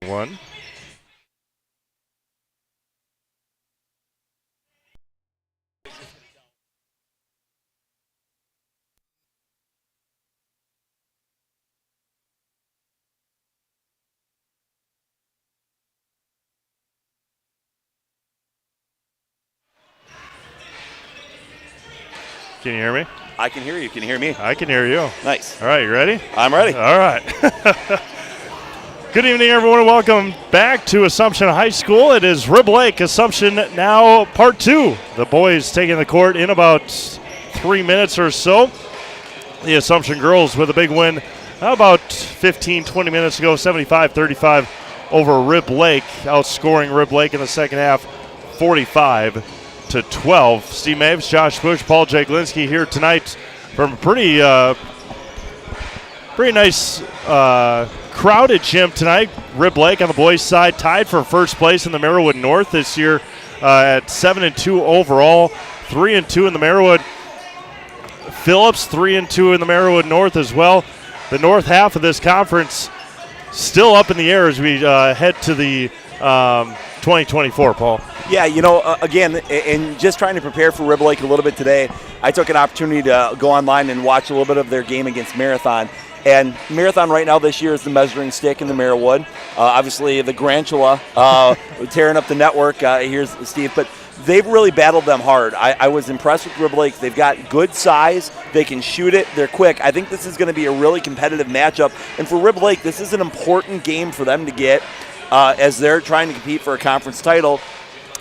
one. Can you hear me? I can hear you. Can you hear me? I can hear you. Nice. All right, you ready? I'm ready. All right. Good evening, everyone, and welcome back to Assumption High School. It is Rib Lake Assumption now part 2. The boys taking the court in about 3 minutes or so. The Assumption girls with a big win about 15, 20 minutes ago, 75-35 over Rib Lake, outscoring Rib Lake in the second half, 45-12. Steve Mabes, Josh Bush, Paul Jaglinski here tonight from a pretty nice crowded gym tonight. Rib Lake on the boys' side tied for first place in the Merriwood North this year at 7-2 overall, 3-2 in the Merriwood. Phillips 3-2 in the Merriwood North as well. The north half of this conference still up in the air as we head to the 2024, Paul. Yeah, again, and just trying to prepare for Rib Lake a little bit today, I took an opportunity to go online and watch a little bit of their game against Marathon. And Marathon right now this year is the measuring stick in the Merriwood. Obviously, the Grantula tearing up the network. Here's Steve. But they've really battled them hard. I was impressed with Rib Lake. They've got good size. They can shoot it. They're quick. I think this is going to be a really competitive matchup. And for Rib Lake, this is an important game for them to get as they're trying to compete for a conference title.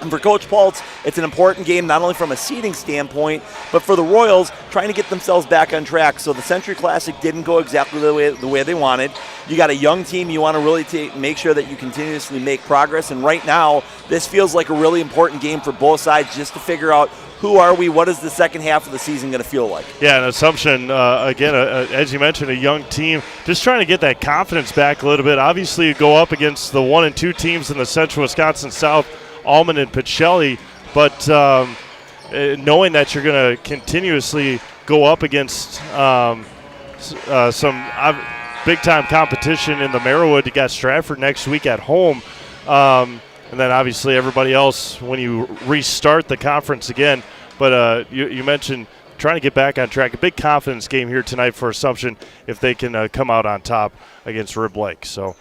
And for Coach Paltz, it's an important game not only from a seeding standpoint, but for the Royals trying to get themselves back on track. So the Century Classic didn't go exactly the way they wanted. You got a young team. You want to really make sure that you continuously make progress. And right now, this feels like a really important game for both sides just to figure out who are we, what is the second half of the season going to feel like. Yeah, an Assumption, again, as you mentioned, a young team, just trying to get that confidence back a little bit. Obviously, you go up against the 1 and 2 teams in the Central Wisconsin South, Allman and Pacelli, but knowing that you're going to continuously go up against some big-time competition in the Merriwood. You got Stratford next week at home, and then obviously everybody else when you restart the conference again. But you mentioned trying to get back on track. A big confidence game here tonight for Assumption if they can come out on top against Rib Lake. So,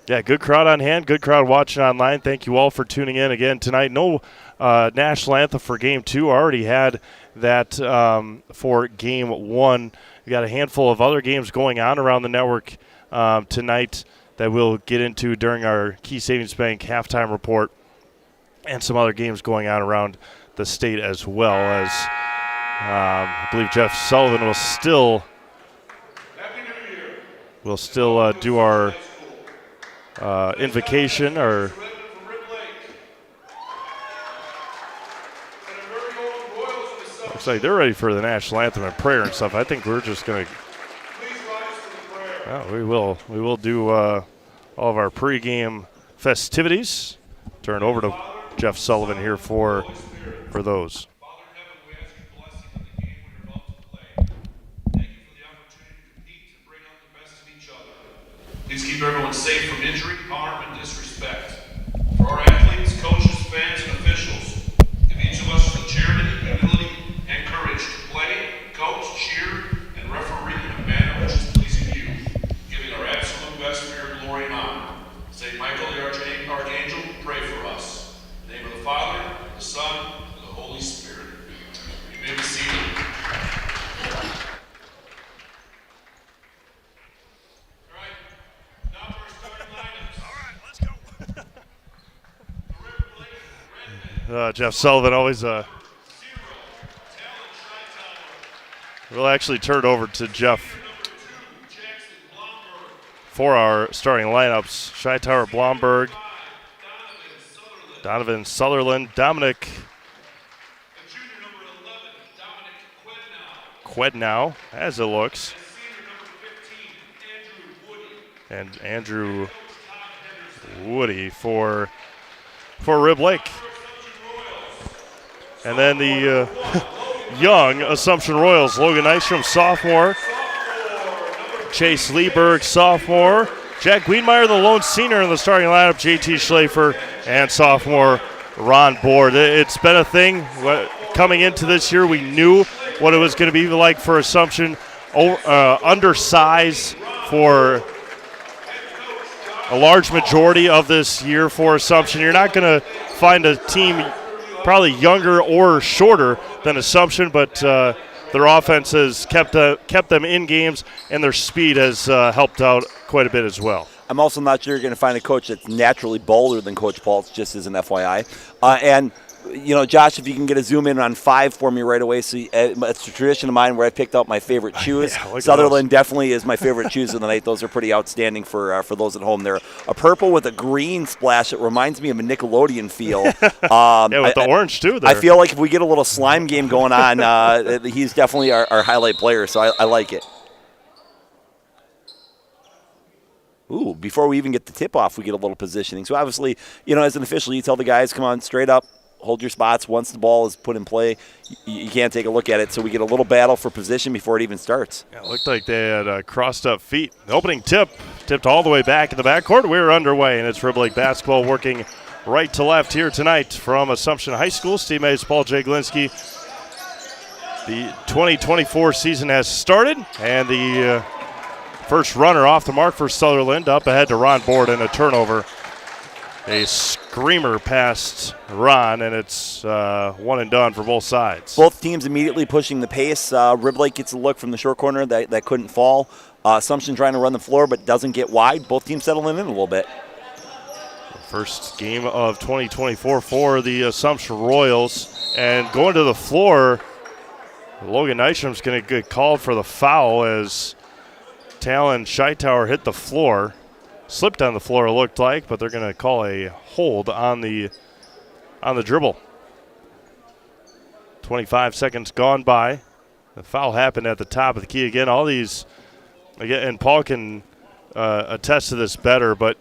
yeah, good crowd on hand, good crowd watching online. Thank you all for tuning in again tonight. No national anthem for Game 2. Already had that for Game 1. We got a handful of other games going on around the network tonight that we'll get into during our Key Savings Bank halftime report, and some other games going on around the state as well, as I believe Jeff Sullivan will still do our invocation, or looks like they're ready for the national anthem and prayer and stuff. I think we're just going to. We will do all of our pregame festivities. Turn over to Jeff Sullivan here for those. Please keep everyone safe from injury, harm, and disrespect. For our athletes, coaches, fans, and officials, give each of us the charity, ability, and courage to play, coach, cheer, and referee in a manner which is pleasing to you, giving our absolute best for your glory and honor. St. Michael the Archangel, pray for us. In the name of the Father, the Son, and the Holy Spirit. You may be seated. Jeff Sullivan always we'll actually turn it over to Jeff for our starting lineups. Shytower, Blomberg, Donovan Sutherland, Dominic Quednow, as it looks, and Andrew Woody for Rib Lake. And then the young Assumption Royals, Logan Nystrom, sophomore, Chase Lieberg, sophomore, Jack Wiedmeyer, the lone senior in the starting lineup, JT Schlafer, and sophomore Ron Board. It's been a thing. Coming into this year, we knew what it was going to be like for Assumption. Undersized for a large majority of this year for Assumption. You're not going to find a team probably younger or shorter than Assumption, but their offense has kept them in games, and their speed has helped out quite a bit as well. I'm also not sure you're going to find a coach that's naturally bolder than Coach Paul, just as an FYI. And, Josh, if you can get a zoom in on 5 for me right away. So it's a tradition of mine where I picked out my favorite shoes. Yeah, Sutherland definitely is my favorite shoes of the night. Those are pretty outstanding for those at home. They're a purple with a green splash. It reminds me of a Nickelodeon feel. With the orange, too. There. I feel like if we get a little slime game going on, he's definitely our highlight player, so I like it. Ooh, before we even get the tip-off, we get a little positioning. So obviously, as an official, you tell the guys, come on, straight up, hold your spots. Once the ball is put in play, you can't take a look at it. So we get a little battle for position before it even starts. Yeah, it looked like they had crossed-up feet. The opening tip tipped all the way back in the backcourt. We're underway, and it's Ribble Lake basketball working right to left here tonight from Assumption High School. Teammates Paul Jaglinski. The 2024 season has started, and the first runner off the mark for Sutherland, up ahead to Ron Board, and a turnover. A screamer past Ron, and it's one and done for both sides. Both teams immediately pushing the pace. Ribble Lake gets a look from the short corner that couldn't fall. Assumption trying to run the floor but doesn't get wide. Both teams settling in a little bit. First game of 2024 for the Assumption Royals. And going to the floor, Logan Nystrom's going to get called for the foul as Talon Scheitauer hit the floor. Slipped on the floor, it looked like, but they're going to call a hold on the dribble. 25 seconds gone by. The foul happened at the top of the key again. All these, again, and Paul can attest to this better, but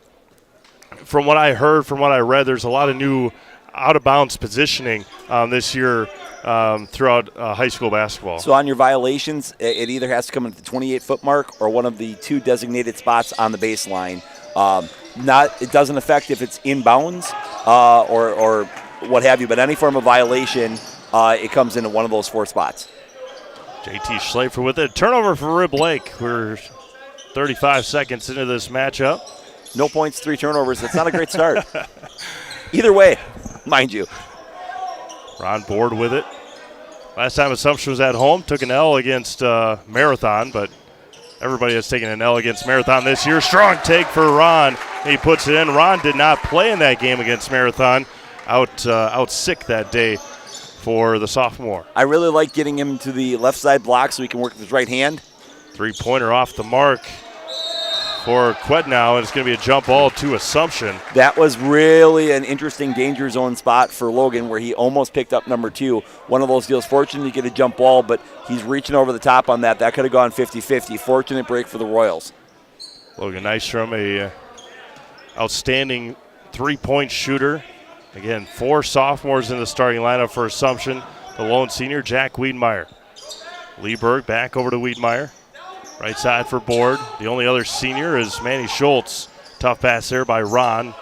from what I heard, from what I read, there's a lot of new out-of-bounds positioning this year throughout high school basketball. So on your violations, it either has to come at the 28-foot mark or one of the 2 designated spots on the baseline. It doesn't affect if it's inbounds or what have you, but any form of violation, it comes into one of those 4 spots. JT Schlafer with it. Turnover for Ribble Lake. We're 35 seconds into this matchup. No points, 3 turnovers. That's not a great start. Either way, mind you. Ron Board with it. Last time Assumption was at home, took an L against Marathon, but everybody has taken an L against Marathon this year. Strong take for Ron. He puts it in. Ron did not play in that game against Marathon. Out sick that day for the sophomore. I really like getting him to the left side block so he can work with his right hand. 3-pointer off the mark for Quednow, and it's going to be a jump ball to Assumption. That was really an interesting danger zone spot for Logan where he almost picked up number 2. One of those deals, fortunate to get a jump ball, but he's reaching over the top on that. That could have gone 50-50. Fortunate break for the Royals. Logan Nystrom, a outstanding 3-point shooter. Again, 4 sophomores in the starting lineup for Assumption. The lone senior, Jack Wiedmeyer. Lieberg back over to Wiedmeyer. Right side for Board. The only other senior is Manny Schultz. Tough pass there by Ron.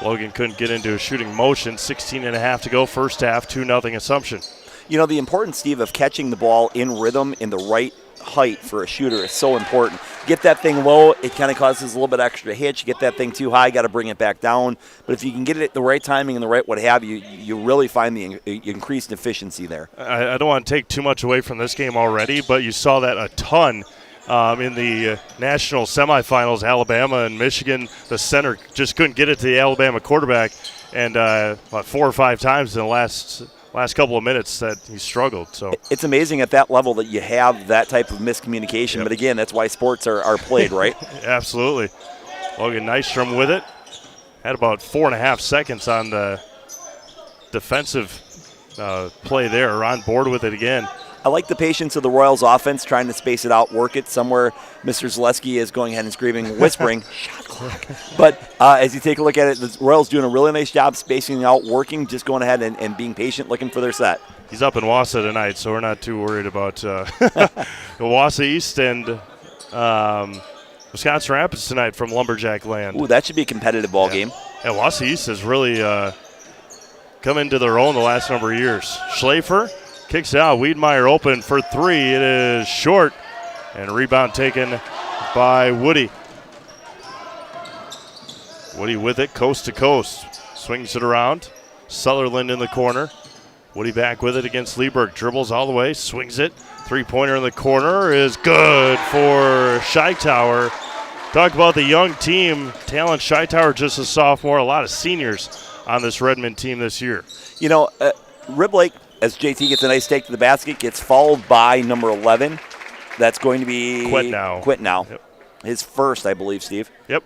Logan couldn't get into a shooting motion. 16.5 to go, first half, 2-0 Assumption. The importance, Steve, of catching the ball in rhythm in the right height for a shooter is so important. Get that thing low, it kind of causes a little bit extra hitch. Get that thing too high, got to bring it back down. But if you can get it at the right timing and the right what have you, you really find the increased efficiency there. I don't want to take too much away from this game already, but you saw that a ton in the national semifinals. Alabama and Michigan, the center just couldn't get it to the Alabama quarterback, and 4 or 5 times in the last couple of minutes that he struggled. So it's amazing at that level that you have that type of miscommunication. Yep. But again, that's why sports are played, right? Absolutely. Logan Nystrom with it. Had about 4.5 seconds on the defensive play there. Ron Board with it again. I like the patience of the Royals offense, trying to space it out, work it. Somewhere Mr. Zaleski is going ahead and screaming, whispering, shot clock. But as you take a look at it, the Royals doing a really nice job spacing it out, working, just going ahead and being patient, looking for their set. He's up in Wausau tonight, so we're not too worried about Wausau East and Wisconsin Rapids tonight from Lumberjack land. Ooh, that should be a competitive ball game. And Wausau East has really come into their own the last number of years. Schlafer kicks out. Wiedmeyer open for three. It is short. And rebound taken by Woody. Woody with it, coast to coast. Swings it around. Sutherland in the corner. Woody back with it against Lieberg. Dribbles all the way, swings it. Three-pointer in the corner is good for Shytower. Talk about the young team. Talent Shytower just a sophomore. A lot of seniors on this Redmond team this year. You know, Rib Lake, as JT gets a nice take to the basket, gets fouled by number 11. That's going to be Quitnow. Yep. His first, I believe, Steve. Yep.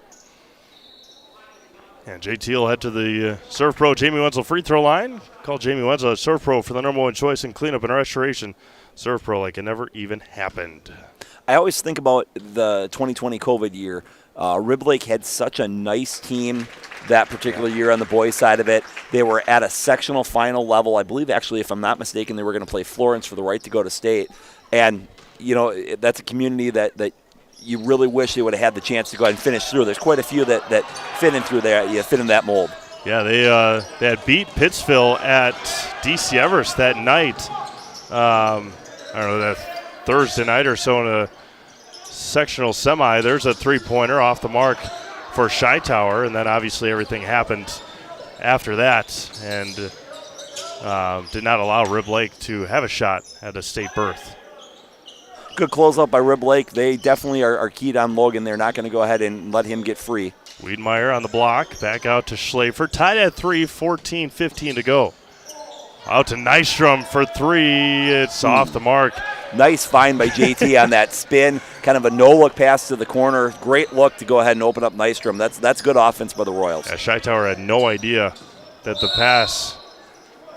And JT will head to the Serve Pro Jamie Wenzel free throw line. Call Jamie Wenzel at Serve Pro for the number one choice in cleanup and restoration. Serve Pro like it never even happened. I always think about the 2020 COVID year. Rib Lake had such a nice team that particular year on the boys' side of it. They were at a sectional final level. I believe, actually, if I'm not mistaken, they were going to play Florence for the right to go to state. And, you know, that's a community that you really wish they would have had the chance to go ahead and finish through. There's quite a few that fit in through there. You fit in that mold. Yeah, they had beat Pittsville at DC Everest that night. I don't know, that Thursday night or so in a sectional semi. There's a three-pointer off the mark for Shytower, and then obviously everything happened after that and did not allow Rib Lake to have a shot at a state berth. Good closeout by Rib Lake. They definitely are keyed on Logan. They're not going to go ahead and let him get free. Wiedmeyer on the block, back out to Schlafer. Tied at 3, 14-15 to go. Out to Nystrom for three. It's off the mark. Nice find by JT on that spin. Kind of a no-look pass to the corner. Great look to go ahead and open up Nystrom. That's good offense by the Royals. Yeah, Shytower had no idea that the pass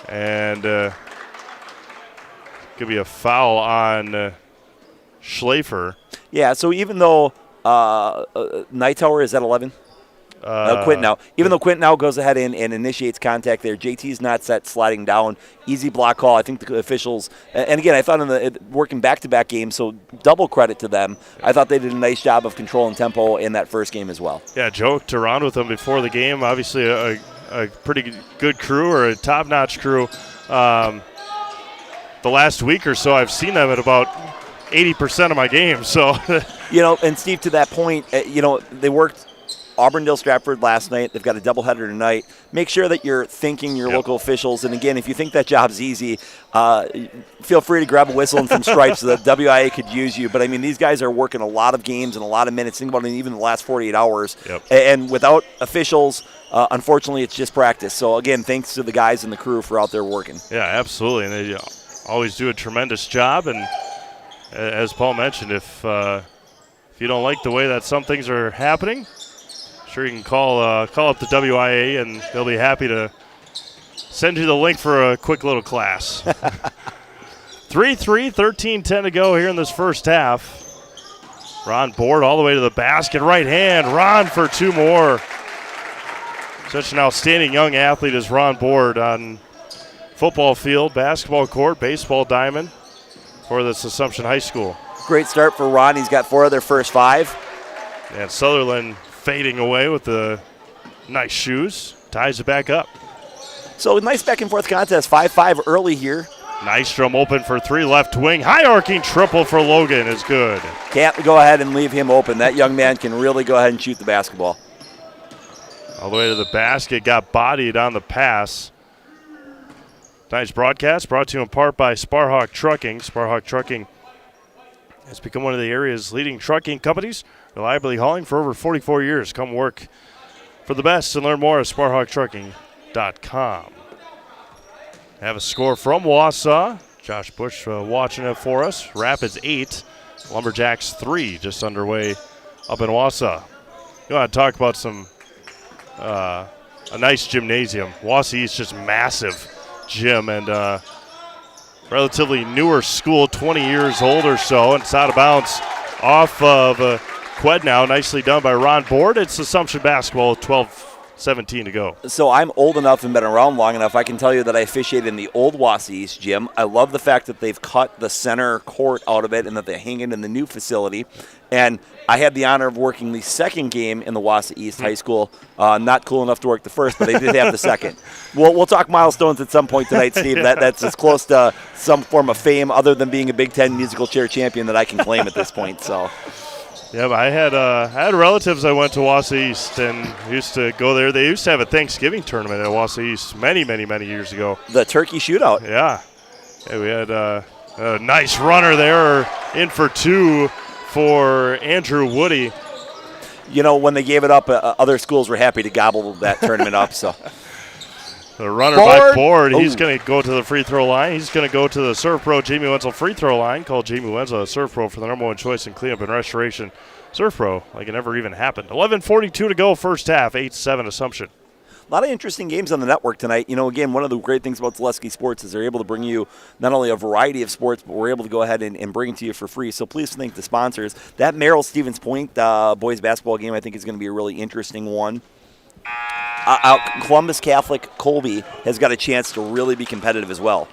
and could be a foul on Schlafer. Yeah, so even though Nightower is at 11, Quitnow. Even though Quitnow goes ahead and initiates contact there, JT's not set sliding down. Easy block call. I think the officials, and again, I thought in the working back-to-back games, so double credit to them. I thought they did a nice job of controlling tempo in that first game as well. Yeah, joked around with them before the game. Obviously a pretty good crew or a top-notch crew. The last week or so, I've seen them at about 80% of my games. So, you know, and Steve, to that point, you know, they worked Auburndale Stratford last night. They've got a doubleheader tonight. Make sure that you're thanking your local officials. And again, if you think that job's easy, feel free to grab a whistle and some stripes so that WIAA could use you. But I mean, these guys are working a lot of games and a lot of minutes. Think about it, even the last 48 hours. Yep. And without officials, unfortunately, it's just practice. So again, thanks to the guys and the crew for out there working. Yeah, absolutely. And they always do a tremendous job. And as Paul mentioned, if you don't like the way that some things are happening, sure you can call up the WIAA and they'll be happy to send you the link for a quick little class. 3-3, 13-10 to go here in this first half. Ron Board all the way to the basket, right hand. Ron for two more. Such an outstanding young athlete as Ron Board on football field, basketball court, baseball diamond for this Assumption High School. Great start for Ron. He's got 4 of their first 5. And Sutherland fading away with the nice shoes, ties it back up. So nice back and forth contest, 5-5 early here. Nystrom open for 3, left wing. High arcing triple for Logan is good. Can't go ahead and leave him open. That young man can really go ahead and shoot the basketball. All the way to the basket, got bodied on the pass. Tonight's broadcast brought to you in part by Sparhawk Trucking. Sparhawk Trucking has become one of the area's leading trucking companies, reliably hauling for over 44 years. Come work for the best and learn more at SparhawkTrucking.com. Have a score from Wausau. Josh Bush watching it for us. Rapids 8, Lumberjacks 3, just underway up in Wausau. You want to talk about some a nice gymnasium. Wausau East just massive gym and relatively newer school, 20 years old or so, and it's out of bounds off of Quednow. Nicely done by Ron Board. It's Assumption basketball with 12 17 to go. So I'm old enough and been around long enough, I can tell you that I officiated in the old WIAA East gym. I love the fact that they've cut the center court out of it and that they hang it in the new facility. And I had the honor of working the second game in the WIAA East High School. Not cool enough to work the first, but I did have the second. We'll talk milestones at some point tonight, Steve. That's as close to some form of fame other than being a Big Ten musical chair champion that I can claim at this point. So. Yeah, but I had relatives I went to WIAA East and used to go there. They used to have a Thanksgiving tournament at WIAA East many years ago. The turkey shootout. Yeah, we had a nice runner there, in for 2 for Andrew Woody. You know, when they gave it up, other schools were happy to gobble that tournament up. So. The runner by Board, he's going to go to the free throw line. He's going to go to the Serve Pro Jamie Wenzel free throw line. Call Jamie Wenzel a Serve Pro for the #1 choice in cleanup and restoration. Serve Pro, like it never even happened. 11:42 to go, first half, 8-7 Assumption. A lot of interesting games on the network tonight. You know, again, one of the great things about Zaleski Sports is they're able to bring you not only a variety of sports, but we're able to go ahead and bring it to you for free. So please thank the sponsors. That Merrill-Stevens Point boys basketball game, I think, is going to be a really interesting one. Columbus Catholic Colby has got a chance to really be competitive as well.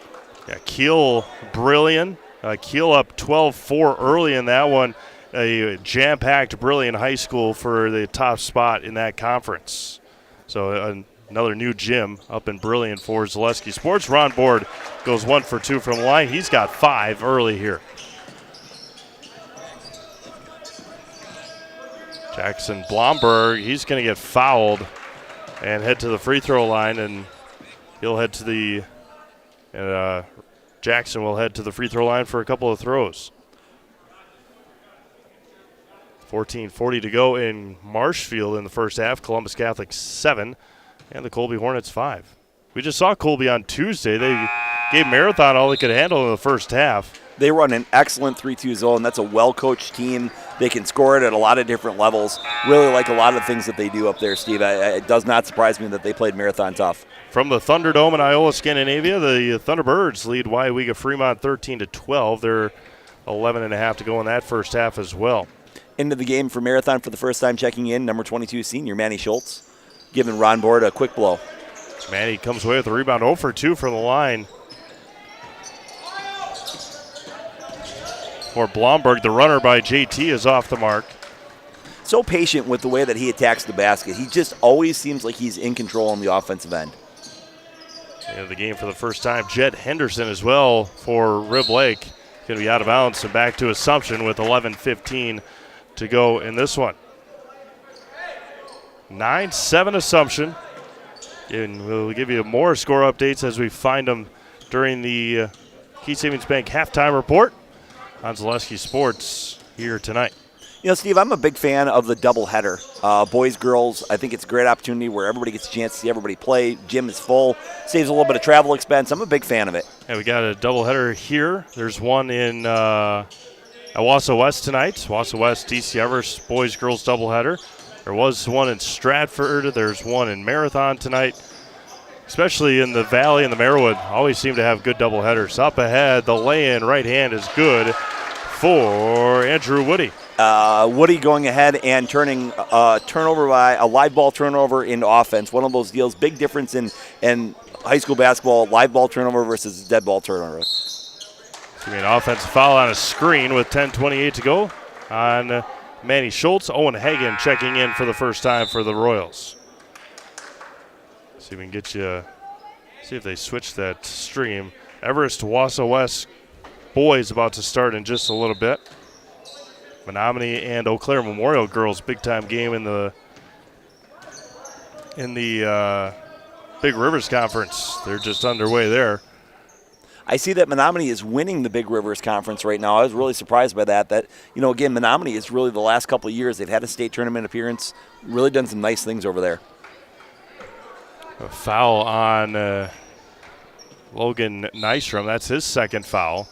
Yeah, Kiel brilliant. Kiel up 12-4 early in that one. A jam-packed Brilliant High School for the top spot in that conference. So another new gym up in Brilliant for Zaleski Sports. Ron Board goes 1 for 2 from the line. He's got 5 early here. Jackson Blomberg, he's going to get fouled and head to the free throw line, and he'll head to the Jackson will head to the free throw line for a couple of throws. 14:40 to go in Marshfield in the first half. Columbus Catholic 7 and the Colby Hornets 5. We just saw Colby on Tuesday. They gave Marathon all they could handle in the first half. They run an excellent 3-2 zone. That's a well-coached team. They can score it at a lot of different levels. Really like a lot of things that they do up there, Steve. It does not surprise me that they played Marathon tough. From the Thunderdome in Iola, Scandinavia, the Thunderbirds lead WIAA Fremont 13-12. They're 11.5 to go in that first half as well. Into the game for Marathon for the first time checking in, number 22 senior Manny Schultz, giving Ron Board a quick blow. Manny comes away with a rebound, 0 for 2 from the line. For Blomberg, the runner by JT is off the mark. So patient with the way that he attacks the basket. He just always seems like he's in control on the offensive end. Yeah, the game for the first time. Jed Henderson as well for Rib Lake. Going to be out of bounds and back to Assumption with 11:15 to go in this one. 9-7 Assumption. And we'll give you more score updates as we find them during the Keith Savings Bank halftime report on Zaleski Sports here tonight. You know, Steve, I'm a big fan of the doubleheader. Boys, girls, I think it's a great opportunity where everybody gets a chance to see everybody play. Gym is full, saves a little bit of travel expense. I'm a big fan of it. Yeah, we got a doubleheader here. There's one in at Wausau West tonight. Wausau West, DC Everest, boys, girls doubleheader. There was one in Stratford. There's one in Marathon tonight. Especially in the Valley and the Merriwood, always seem to have good doubleheaders. Up ahead, the lay-in right hand is good for Andrew Woody. Woody going ahead and turning turnover by a live ball turnover into offense. One of those deals, big difference in high school basketball, live ball turnover versus dead ball turnover. So an offensive foul on a screen with 10:28 to go on Manny Schultz. Owen Hagan checking in for the first time for the Royals. See if we can get you, see if they switch that stream. Everest Wausau West boys about to start in just a little bit. Menominee and Eau Claire Memorial girls big time game in the Big Rivers Conference. They're just underway there. I see that Menominee is winning the Big Rivers Conference right now. I was really surprised by that. That, you know, again, Menominee is really the last couple of years they've had a state tournament appearance, really done some nice things over there. A foul on Logan Nystrom. That's his second foul.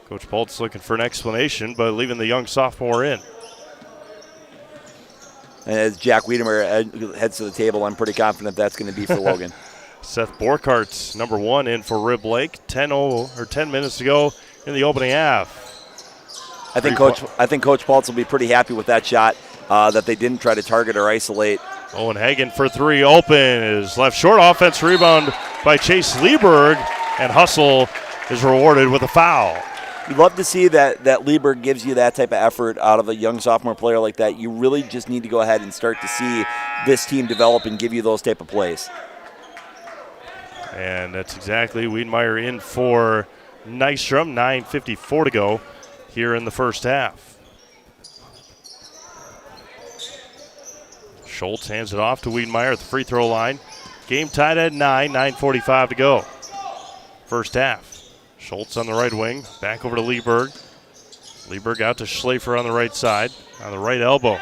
Coach Bolt's looking for an explanation, but leaving the young sophomore in. And as Jack Wiedemer heads to the table, I'm pretty confident that's going to be for Logan. Seth Borkhardt, number 1, in for Rib Lake. 10 minutes to go in the opening half. I think Coach Boltz will be pretty happy with that shot, that they didn't try to target or isolate Owen Hagen for three, open, is left short. Offense rebound by Chase Lieberg, and Hustle is rewarded with a foul. You love to see that Lieberg gives you that type of effort out of a young sophomore player like that. You really just need to go ahead and start to see this team develop and give you those type of plays. And that's exactly Wiedemeyer in for Nystrom. 9:54 to go here in the first half. Schultz hands it off to Wiedemeyer at the free throw line. Game tied at 9:45 to go. First half. Schultz on the right wing, back over to Lieberg. Lieberg out to Schlafer on the right side, on the right elbow.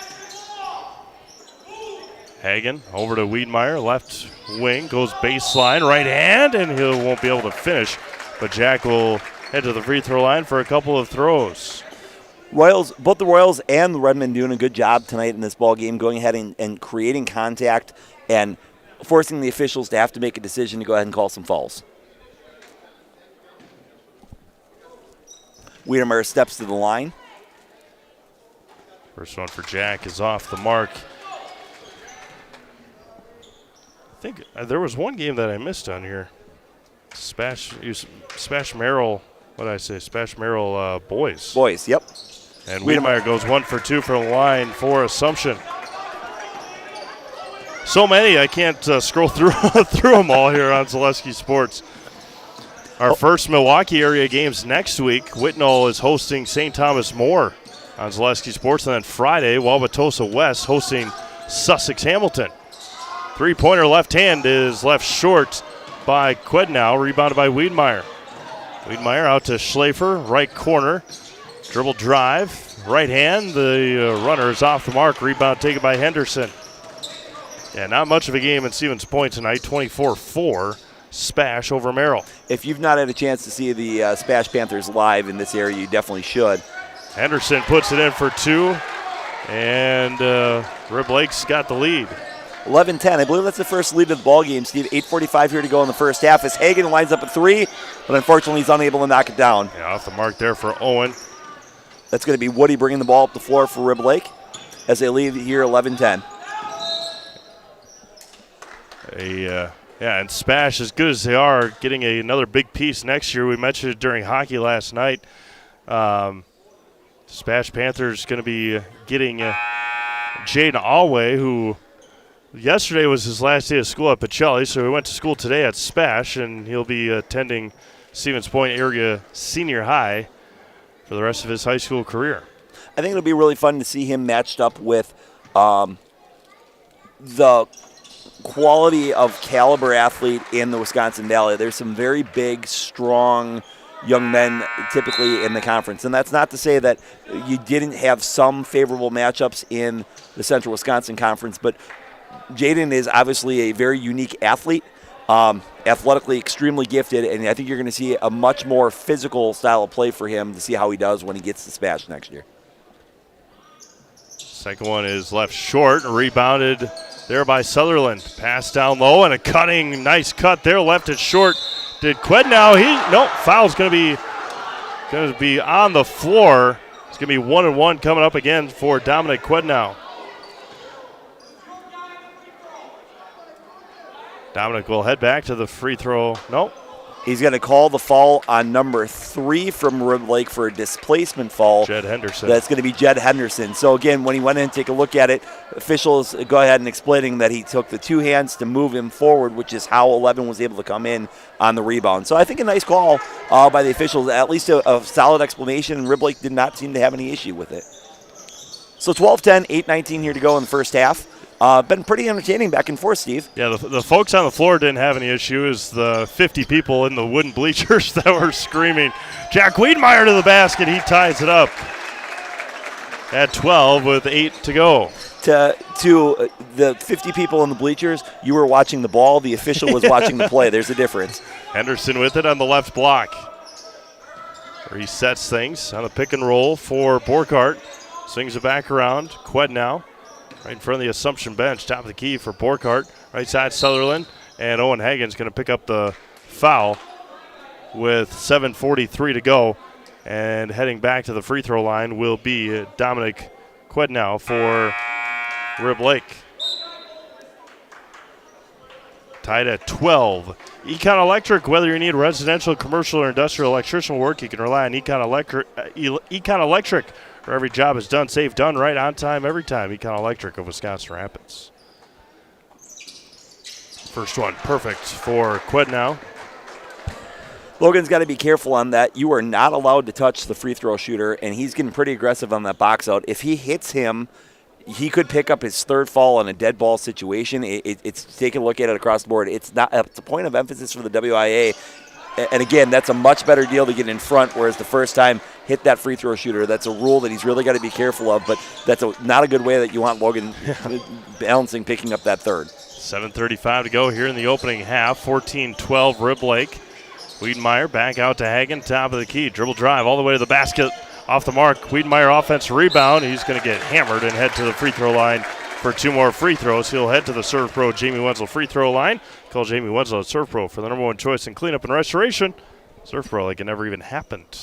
Hagen over to Wiedemeyer, left wing, goes baseline, right hand, and he won't be able to finish. But Jack will head to the free throw line for a couple of throws. Both the Royals and the Redmen doing a good job tonight in this ball game, going ahead and creating contact and forcing the officials to have to make a decision to go ahead and call some fouls. Wiedemeyer steps to the line. First one for Jack is off the mark. I think there was one game that I missed on here. Spash Merrill, what did I say? Spash Merrill boys. Boys, yep. And Wiedemeyer goes 1 for 2 from the line for Assumption. So many, I can't scroll through them all here on Zaleski Sports. Our first Milwaukee area games next week. Whitnall is hosting St. Thomas More on Zaleski Sports. And then Friday, Wauwatosa West hosting Sussex Hamilton. Three-pointer left hand is left short by Quednow, rebounded by Wiedemeyer. Wiedemeyer out to Schlafer, right corner. Dribble drive, right hand. The runner is off the mark. Rebound taken by Henderson. Yeah, not much of a game in Stevens Point tonight. 24-4, Spash over Merrill. If you've not had a chance to see the Spash Panthers live in this area, you definitely should. Henderson puts it in for two, and Rib Lake's got the lead. 11-10. I believe that's the first lead of the ball game, Steve. 8:45 here to go in the first half as Hagen lines up a three, but unfortunately he's unable to knock it down. Yeah, off the mark there for Owen. That's going to be Woody bringing the ball up the floor for Rib Lake as they lead here 11-10. And Spash, as good as they are, getting another big piece next year. We mentioned it during hockey last night. Spash Panthers going to be getting Jaden Alway, who yesterday was his last day of school at Pacelli, so he went to school today at Spash, and he'll be attending Stevens Point Area Senior High for the rest of his high school career. I think it'll be really fun to see him matched up with the quality of caliber athlete in the Wisconsin Valley. There's some very big, strong young men typically in the conference. And that's not to say that you didn't have some favorable matchups in the Central Wisconsin Conference, but Jaden is obviously a very unique athlete. Athletically extremely gifted, and I think you're going to see a much more physical style of play for him to see how he does when he gets to Spash next year. Second one is left short, rebounded there by Sutherland. Pass down low and a cutting, nice cut there, left it short. Did Quednow? Foul's going to be on the floor. It's going to be 1-1 coming up again for Dominic Quednow. Dominic will head back to the free throw. Nope. He's going to call the foul on number 3 from Rib Lake for a displacement foul. Jed Henderson. That's going to be Jed Henderson. So, again, when he went in to take a look at it, officials go ahead and explaining that he took the two hands to move him forward, which is how 11 was able to come in on the rebound. So I think a nice call by the officials, at least a solid explanation, and Rib Lake did not seem to have any issue with it. So 12-10, 8:19 here to go in the first half. Been pretty entertaining back and forth, Steve. Yeah, the folks on the floor didn't have any issue. It was the 50 people in the wooden bleachers that were screaming. Jack Wiedemeyer to the basket. He ties it up at 12 with 8 to go. To the 50 people in the bleachers, you were watching the ball. The official was watching the play. There's a difference. Henderson with it on the left block. Resets things on the pick and roll for Borkart. Swings it back around. Quednow. Right in front of the Assumption bench, top of the key for Borkart. Right side, Sutherland. And Owen Hagen's going to pick up the foul with 7:43 to go. And heading back to the free throw line will be Dominic Quednow for Rib Lake. tied at 12. Econ Electric, whether you need residential, commercial, or industrial electrician work, you can rely on Econ Electric. Where every job is done, safe, done right, on time, every time. Econ Electric of Wisconsin Rapids. First one, perfect for Quid now. Logan's got to be careful on that. You are not allowed to touch the free throw shooter, and he's getting pretty aggressive on that box out. If he hits him, he could pick up his third fall in a dead ball situation. It's take a look at it across the board. It's a point of emphasis for the WIAA. And again, that's a much better deal to get in front, whereas the first time, hit that free throw shooter. That's a rule that he's really got to be careful of, but that's not a good way that you want Logan balancing, picking up that third. 7:35 to go here in the opening half. 14-12 Rib Lake. Wiedemeyer back out to Hagen, top of the key. Dribble drive all the way to the basket, off the mark. Wiedemeyer offensive rebound. He's going to get hammered and head to the free throw line for 2 more free throws. He'll head to the Serve Pro Jamie Wenzel free throw line. Call Jamie Wenzel at Serve Pro for the #1 choice in cleanup and restoration. Serve Pro like it never even happened.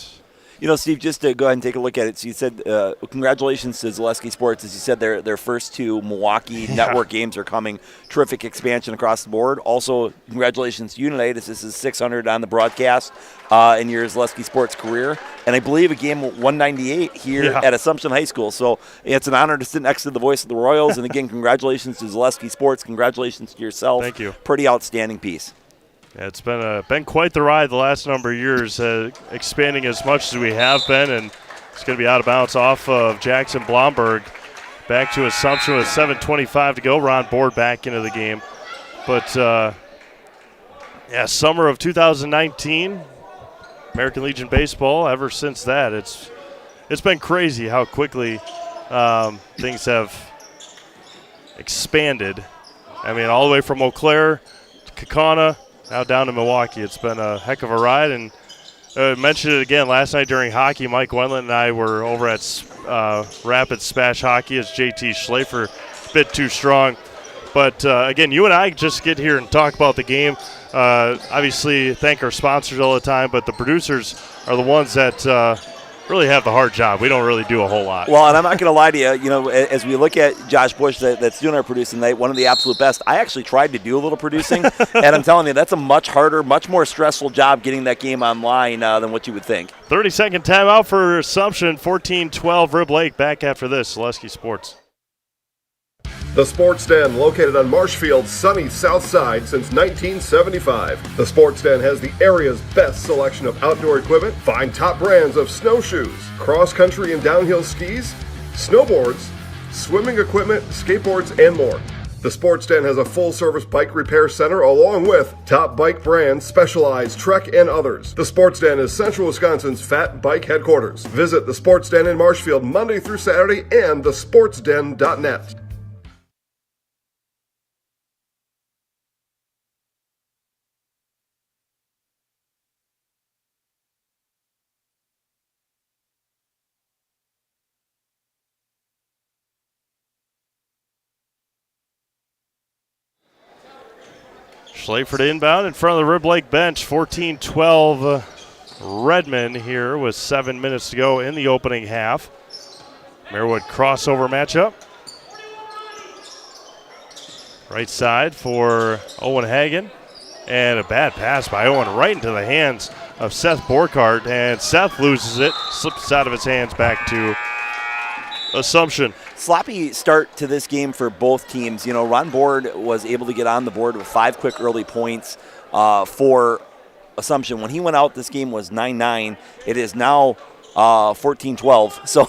You know, Steve, just to go ahead and take a look at it. So you said congratulations to Zaleski Sports. As you said, their first 2 Milwaukee Network games are coming. Terrific expansion across the board. Also, congratulations to Unite. This is 600 on the broadcast in your Zaleski Sports career. And I believe a game 198 here at Assumption High School. So it's an honor to sit next to the voice of the Royals. And again, congratulations to Zaleski Sports. Congratulations to yourself. Thank you. Pretty outstanding piece. Yeah, it's been quite the ride the last number of years, expanding as much as we have been, and it's going to be out of bounds off of Jackson Blomberg. Back to Assumption with 7:25 to go. Ron Board back into the game. But, summer of 2019, American Legion Baseball, ever since that, it's been crazy how quickly things have expanded. I mean, all the way from Eau Claire to Kaukauna, now down to Milwaukee. It's been a heck of a ride, and I mentioned it again last night during hockey. Mike Wendland and I were over at Rapid Smash Hockey as JT Schlafer, a bit too strong. But, again, you and I just get here and talk about the game. Obviously, thank our sponsors all the time, but the producers are the ones that really have the hard job. We don't really do a whole lot. Well, and I'm not going to lie to you. You know, as we look at Josh Bush that's doing our producing tonight, one of the absolute best. I actually tried to do a little producing, and I'm telling you, that's a much harder, much more stressful job getting that game online than what you would think. 30-second timeout for Assumption. 14-12 Rib Lake. Back after this. Zaleski Sports. The Sports Den, located on Marshfield's sunny south side since 1975. The Sports Den has the area's best selection of outdoor equipment. Find top brands of snowshoes, cross-country and downhill skis, snowboards, swimming equipment, skateboards, and more. The Sports Den has a full-service bike repair center along with top bike brands, Specialized, Trek, and others. The Sports Den is Central Wisconsin's Fat Bike headquarters. Visit the Sports Den in Marshfield Monday through Saturday and thesportsden.net. Schlaford inbound in front of the Rib Lake bench. 14-12 Redmond here with 7 minutes to go in the opening half. Marewood crossover matchup. Right side for Owen Hagen. And a bad pass by Owen right into the hands of Seth Borkart. And Seth loses it, slips out of his hands back to Assumption. Sloppy start to this game for both teams. You know, Ron Board was able to get on the board with 5 quick early points for Assumption. When he went out, this game was 9-9. It is now 14-12. So,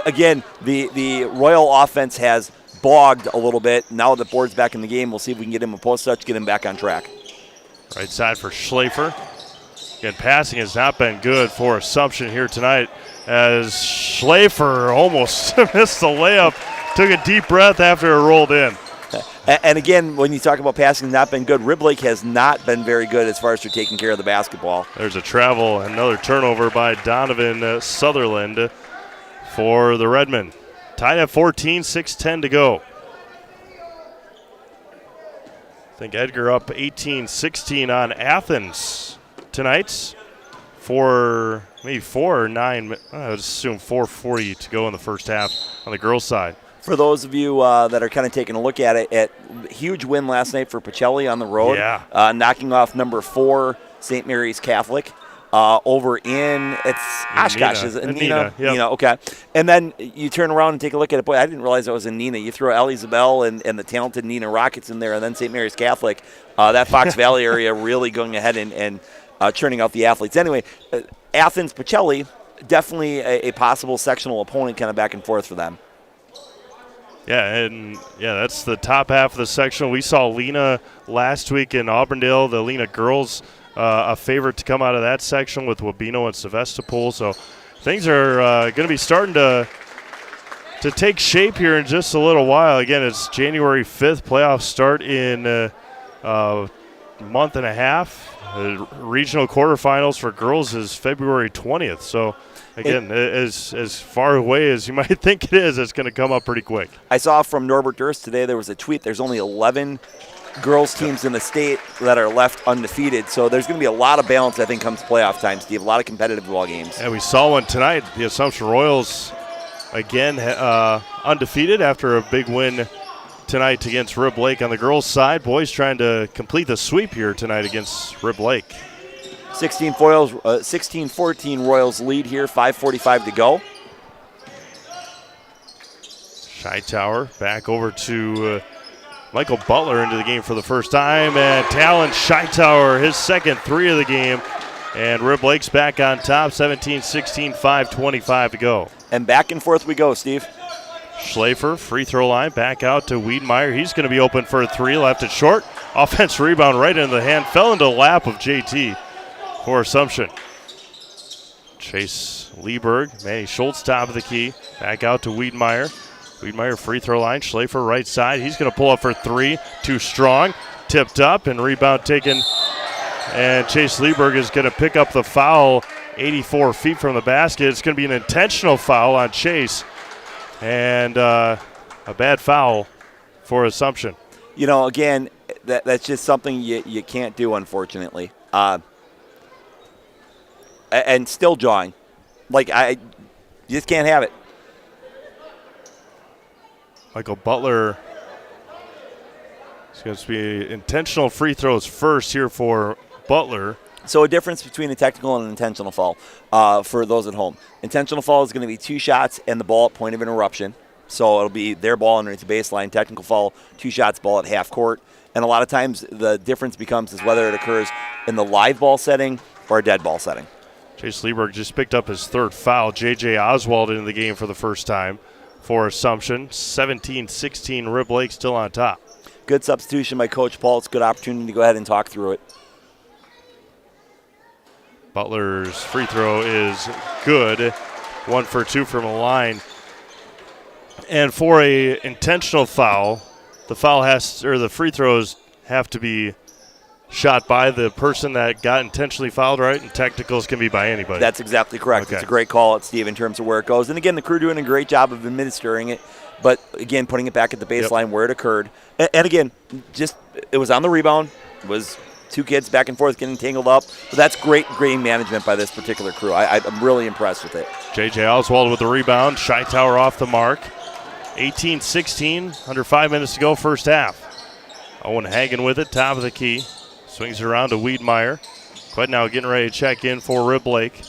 again, the Royal offense has bogged a little bit. Now the Board's back in the game. We'll see if we can get him a post touch, get him back on track. Right side for Schlafer. Again, passing has not been good for Assumption here tonight, as Schlafer almost missed the layup, took a deep breath after it rolled in. And again, when you talk about passing not been good, Rib Lake has not been very good as far as for taking care of the basketball. There's a travel, another turnover by Donovan Sutherland for the Redmen. Tied at 14, 6:10 to go. I think Edgar up 18-16 on Athens tonight. Maybe 4 or 9, I would assume 4:40 to go in the first half on the girls' side. For those of you that are kind of taking a look at it, huge win last night for Pacelli on the road, knocking off number 4 St. Mary's Catholic. Over in Oshkosh, is it? Neenah, yep. Neenah, okay. And then you turn around and take a look at it. Boy, I didn't realize that was in Neenah. You throw Elizabeth and the talented Neenah Rockets in there, and then St. Mary's Catholic. That Fox Valley area really going ahead and churning out the athletes. Anyway, Athens Pacelli, definitely a possible sectional opponent, kind of back and forth for them. Yeah, that's the top half of the sectional. We saw Lena last week in Auburndale, the Lena girls. A favorite to come out of that section with Wabeno and Sevastopol. So things are going to be starting to take shape here in just a little while. Again, it's January 5th. Playoffs start in a month and a half. The regional quarterfinals for girls is February 20th. So, again, as far away as you might think it is, it's going to come up pretty quick. I saw from Norbert Durst today there was a tweet. There's only 11 girls teams in the state that are left undefeated, so there's going to be a lot of balance, I think, comes playoff time, Steve. A lot of competitive ball games. And we saw one tonight. The Assumption Royals, again, undefeated after a big win tonight against Rib Lake on the girls' side. Boys trying to complete the sweep here tonight against Rib Lake. 16-14 Royals lead here, 5:45 to go. Hightower back over to Michael Butler into the game for the first time, and Talon Hightower, his second 3 of the game, and Rib Lake's back on top, 17-16, 5:25 to go. And back and forth we go, Steve. Schlafer, free throw line, back out to Wiedemeyer. He's going to be open for a 3, left it short. Offense rebound right into the hand, fell into the lap of JT for Assumption. Chase Lieberg, Manny Schultz top of the key, back out to Wiedemeyer. Wiedemeyer free throw line, Schlafer right side. He's going to pull up for 3, too strong. Tipped up and rebound taken. And Chase Lieberg is going to pick up the foul 84 feet from the basket. It's going to be an intentional foul on Chase. And a bad foul for Assumption. You know, again, that's just something you can't do, unfortunately. And still drawing. You just can't have it. Michael Butler is going to be intentional free throws first here for Butler. So a difference between a technical and an intentional foul for those at home. Intentional foul is going to be 2 shots and the ball at point of interruption. So it'll be their ball underneath the baseline. Technical foul, 2 shots, ball at half court. And a lot of times the difference becomes is whether it occurs in the live ball setting or a dead ball setting. Chase Lieberg just picked up his 3rd foul. J.J. Oswald into the game for the first time for Assumption. 17-16, Rib Lake still on top. Good substitution by Coach Paul. It's a good opportunity to go ahead and talk through it. Butler's free throw is good. 1 for 2 from the line. And for a intentional foul, the free throws have to be shot by the person that got intentionally fouled, right? And technicals can be by anybody. That's exactly correct. Okay. It's a great call out, Steve, in terms of where it goes. And again, the crew doing a great job of administering it, but again, putting it back at the baseline where it occurred. And again, it was on the rebound. It was 2 kids back and forth getting tangled up. But that's great game management by this particular crew. I'm really impressed with it. J.J. Oswald with the rebound. Hightower off the mark. 18-16, under 5 minutes to go, first half. Owen Hagen with it, top of the key. Swings it around to Wiedemeyer. Quite now getting ready to check in for Rib Lake.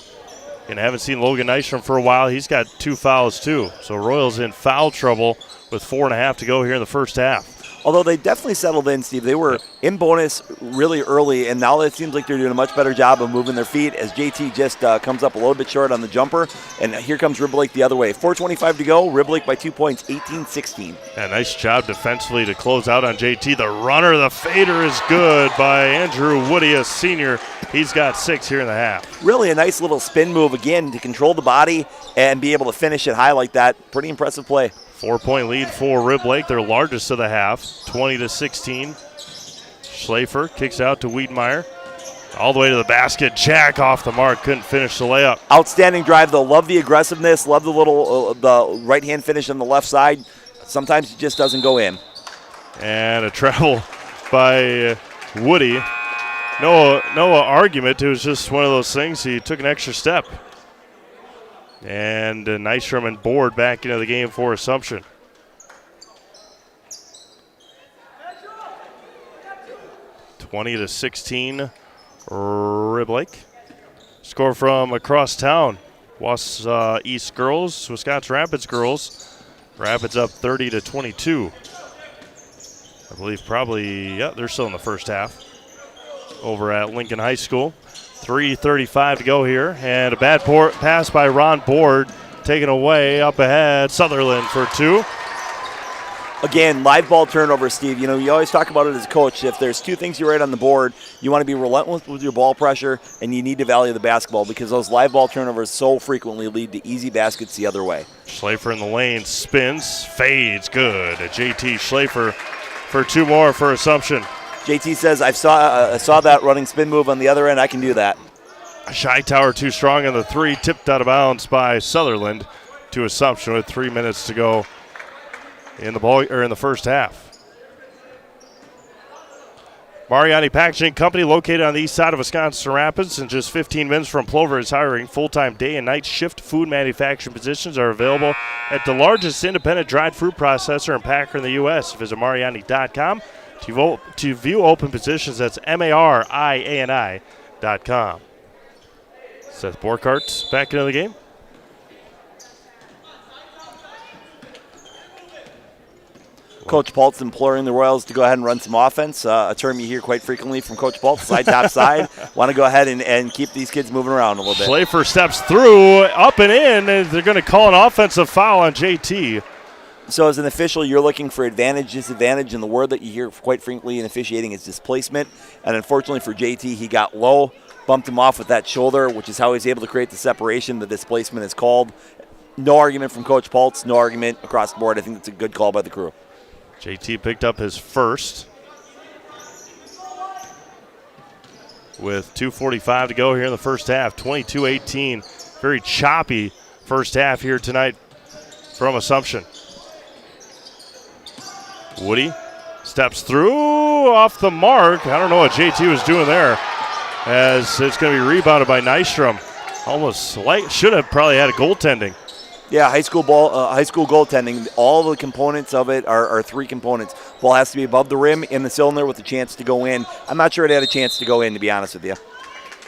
And I haven't seen Logan Nystrom for a while. He's got 2 fouls too. So Royals in foul trouble with 4.5 to go here in the first half. Although they definitely settled in, Steve. They were in bonus really early, and now it seems like they're doing a much better job of moving their feet as JT just comes up a little bit short on the jumper. And here comes Rib Lake the other way. 4:25 to go. Rib Lake by 2 points, 18-16. Yeah, nice job defensively to close out on JT. The runner, the fader is good by Andrew Woody, a senior. He's got 6 here in the half. Really a nice little spin move, again, to control the body and be able to finish it high like that. Pretty impressive play. 4-point lead for Rib Lake, their largest of the half, 20-16. Schlafer kicks out to Wiedemeyer. All the way to the basket. Jack off the mark, couldn't finish the layup. Outstanding drive, though. Love the aggressiveness, love the little the right-hand finish on the left side. Sometimes it just doesn't go in. And a travel by Woody. No argument. It was just one of those things. He took an extra step. And Nystrom and Board back into the game for Assumption. 20-16, Rib Lake. Score from across town. East girls, Wisconsin Rapids girls. Rapids up 30-22. I believe they're still in the first half over at Lincoln High School. 3:35 to go here, and a bad pass by Ron Board, taken away up ahead. Sutherland for 2. Again, live ball turnover, Steve. You always talk about it as a coach. If there's 2 things you write on the board, you want to be relentless with your ball pressure, and you need to value the basketball because those live ball turnovers so frequently lead to easy baskets the other way. Schlafer in the lane, spins, fades, good. JT Schlafer for 2 more for Assumption. JT says, I saw that running spin move on the other end. I can do that. Tower too strong on the 3, tipped out of bounds by Sutherland to Assumption with 3 minutes to go in the first half. Mariani Packaging Company, located on the east side of Wisconsin Rapids and just 15 minutes from Plover, is hiring full-time day and night shift food manufacturing positions are available at the largest independent dried fruit processor and packer in the U.S. Visit Mariani.com to view open positions. That's MARIANI.com. Seth Borkart back into the game. Coach Paltz imploring the Royals to go ahead and run some offense, a term you hear quite frequently from Coach Paltz, side, top, side. Want to go ahead and keep these kids moving around a little bit. Schlafer steps through, up and in, and they're going to call an offensive foul on JT. So as an official, you're looking for advantage, disadvantage, and the word that you hear quite frequently in officiating is displacement. And unfortunately for JT, he got low, bumped him off with that shoulder, which is how he's able to create the separation. The displacement is called. No argument from Coach Paltz, no argument across the board. I think it's a good call by the crew. JT picked up his first with 2:45 to go here in the first half. 22-18. Very choppy first half here tonight from Assumption. Woody steps through off the mark. I don't know what JT was doing there, as it's going to be rebounded by Nystrom. Should have probably had a goaltending. Yeah, high school goaltending. All the components of it are 3 components. Ball has to be above the rim, in the cylinder with a chance to go in. I'm not sure it had a chance to go in, to be honest with you.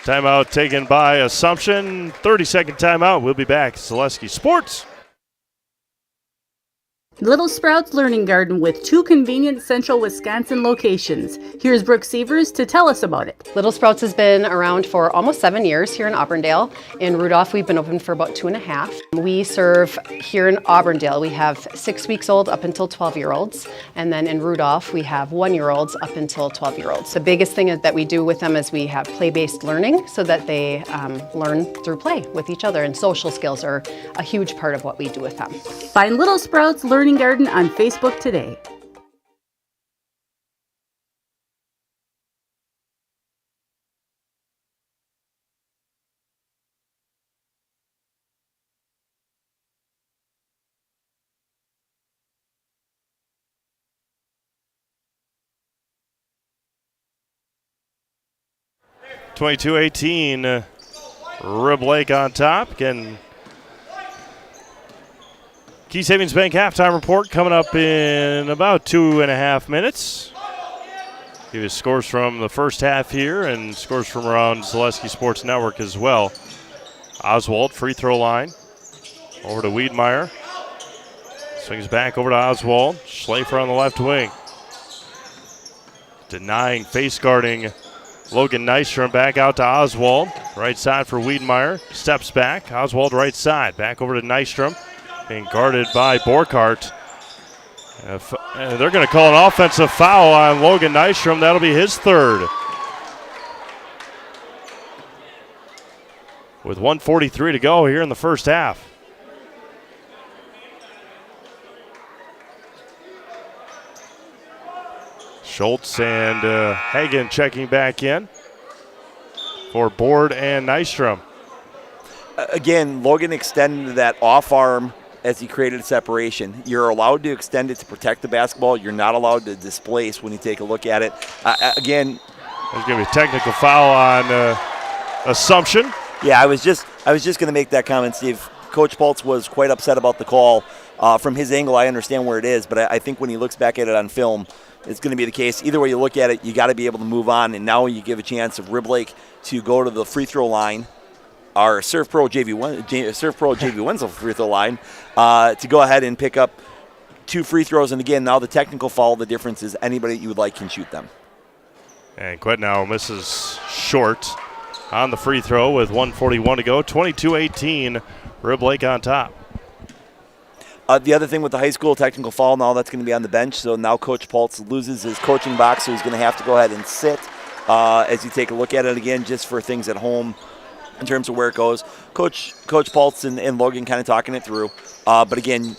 Timeout taken by Assumption. 30-second timeout. We'll be back. Zaleski Sports. Little Sprouts Learning Garden with 2 convenient central Wisconsin locations. Here's Brooke Sievers to tell us about it. Little Sprouts has been around for almost 7 years here in Auburndale. In Rudolph, we've been open for about 2.5. We serve here in Auburndale. We have 6 weeks old up until 12-year-olds. And then in Rudolph, we have 1-year-olds up until 12-year-olds. The biggest thing that we do with them is we have play-based learning so that they learn through play with each other. And social skills are a huge part of what we do with them. Find Little Sprouts Learning Garden on Facebook today. (22-18). Rib Lake on top. Again, Key Savings Bank halftime report coming up in about 2.5 minutes. Give you scores from the first half here and scores from around Zaleski Sports Network as well. Oswald, free throw line. Over to Wiedmeyer. Swings back over to Oswald. Schlafer on the left wing. Denying, face guarding Logan Nystrom. Back out to Oswald. Right side for Wiedmeyer. Steps back. Oswald right side. Back over to Nystrom. Being guarded by Borkart. And they're going to call an offensive foul on Logan Nystrom. That'll be his third. With 1:43 to go here in the first half. Schultz and Hagen checking back in for Board and Nystrom. Again, Logan extended that off arm as he created a separation. You're allowed to extend it to protect the basketball. You're not allowed to displace when you take a look at it. Again, there's going to be a technical foul on Assumption. Yeah, I was just going to make that comment, Steve. Coach Paltz was quite upset about the call. From his angle, I understand where it is, but I think when he looks back at it on film, it's going to be the case. Either way you look at it, you got to be able to move on, and now you give a chance of Rib Lake to go to the free throw line, our Surf Pro JV Winslow free throw line, to go ahead and pick up 2 free throws. And again, now the technical foul, the difference is anybody that you would like can shoot them. And Quetnow misses short on the free throw with 1:41 to go. 22-18, Rib Lake on top. The other thing with the high school technical foul, now that's going to be on the bench. So now Coach Paltz loses his coaching box, so he's going to have to go ahead and sit as you take a look at it again, just for things at home in terms of where it goes. Coach Paltz and Logan kind of talking it through. But again,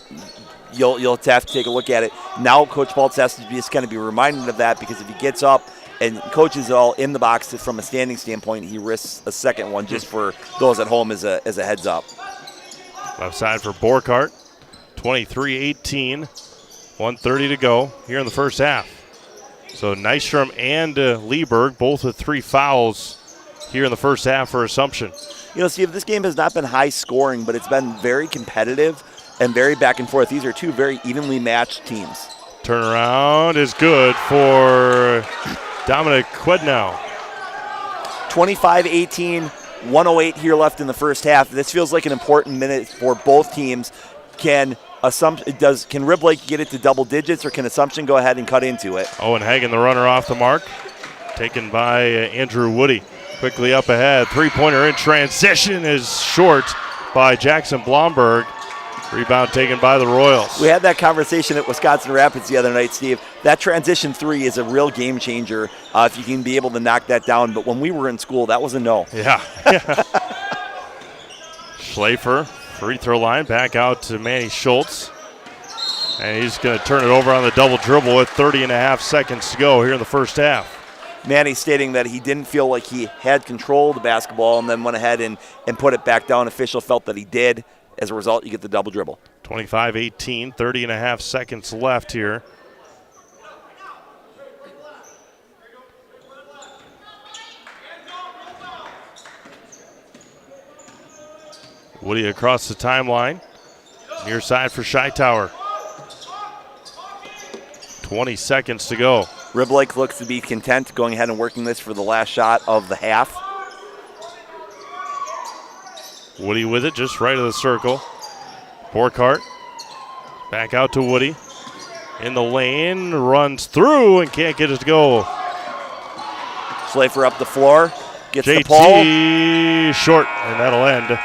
you'll have to take a look at it. Now Coach Paltz has to just kind of be reminded of that, because if he gets up and coaches all in the box from a standing standpoint, he risks a second one just for those at home as a heads up. Left side for Borkart. 23-18, 1:30 to go here in the first half. So Nystrom and Lieberg both with 3 fouls here in the first half for Assumption. Steve, this game has not been high scoring, but it's been very competitive and very back and forth. These are 2 very evenly matched teams. Turnaround is good for Dominic Quednow. 25-18, 1:08 here left in the first half. This feels like an important minute for both teams. Can Rib Lake get it to double digits, or can Assumption go ahead and cut into it? Owen Hagen, the runner, off the mark. Taken by Andrew Woody. Quickly up ahead. 3-pointer in transition is short by Jackson Blomberg. Rebound taken by the Royals. We had that conversation at Wisconsin Rapids the other night, Steve. That transition 3 is a real game changer if you can be able to knock that down. But when we were in school, that was a no. Yeah. Schlafer, free throw line, back out to Manny Schultz. And he's going to turn it over on the double dribble with 30.5 seconds to go here in the first half. Manny stating that he didn't feel like he had control of the basketball and then went ahead and put it back down. Official felt that he did. As a result, you get the double dribble. 25-18, 30.5 seconds left here. Woody across the timeline. Near side for Shytower. 20 seconds to go. Rib Lake looks to be content going ahead and working this for the last shot of the half. Woody with it, just right of the circle. Borkart back out to Woody. In the lane, runs through and can't get it to go. Schlafer up the floor, gets JT the pull. Short, and that'll end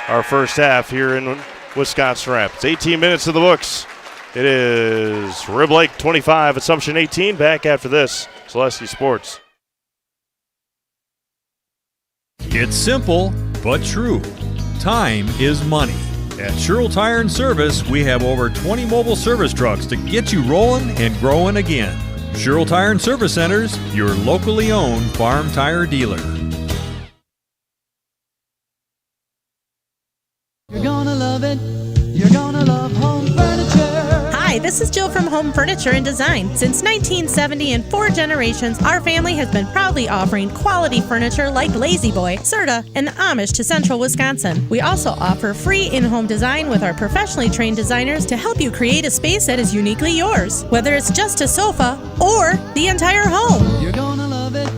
our first half here in Wisconsin Rapids. 18 minutes of the books. It is Rib Lake 25, Assumption 18. Back after this, Zaleski Sports. It's simple, but true. Time is money. At Sherrill Tire and Service, we have over 20 mobile service trucks to get you rolling and growing again. Sherrill Tire and Service Centers, your locally owned farm tire dealer. You're gonna love it. You're gonna love home furniture. Hi, this is Jill from Home Furniture and Design. Since 1970 and 4 generations, our family has been proudly offering quality furniture like Lazy Boy, Serta, and the Amish to Central Wisconsin. We also offer free in-home design with our professionally trained designers to help you create a space that is uniquely yours, whether it's just a sofa or the entire home. You're gonna love it.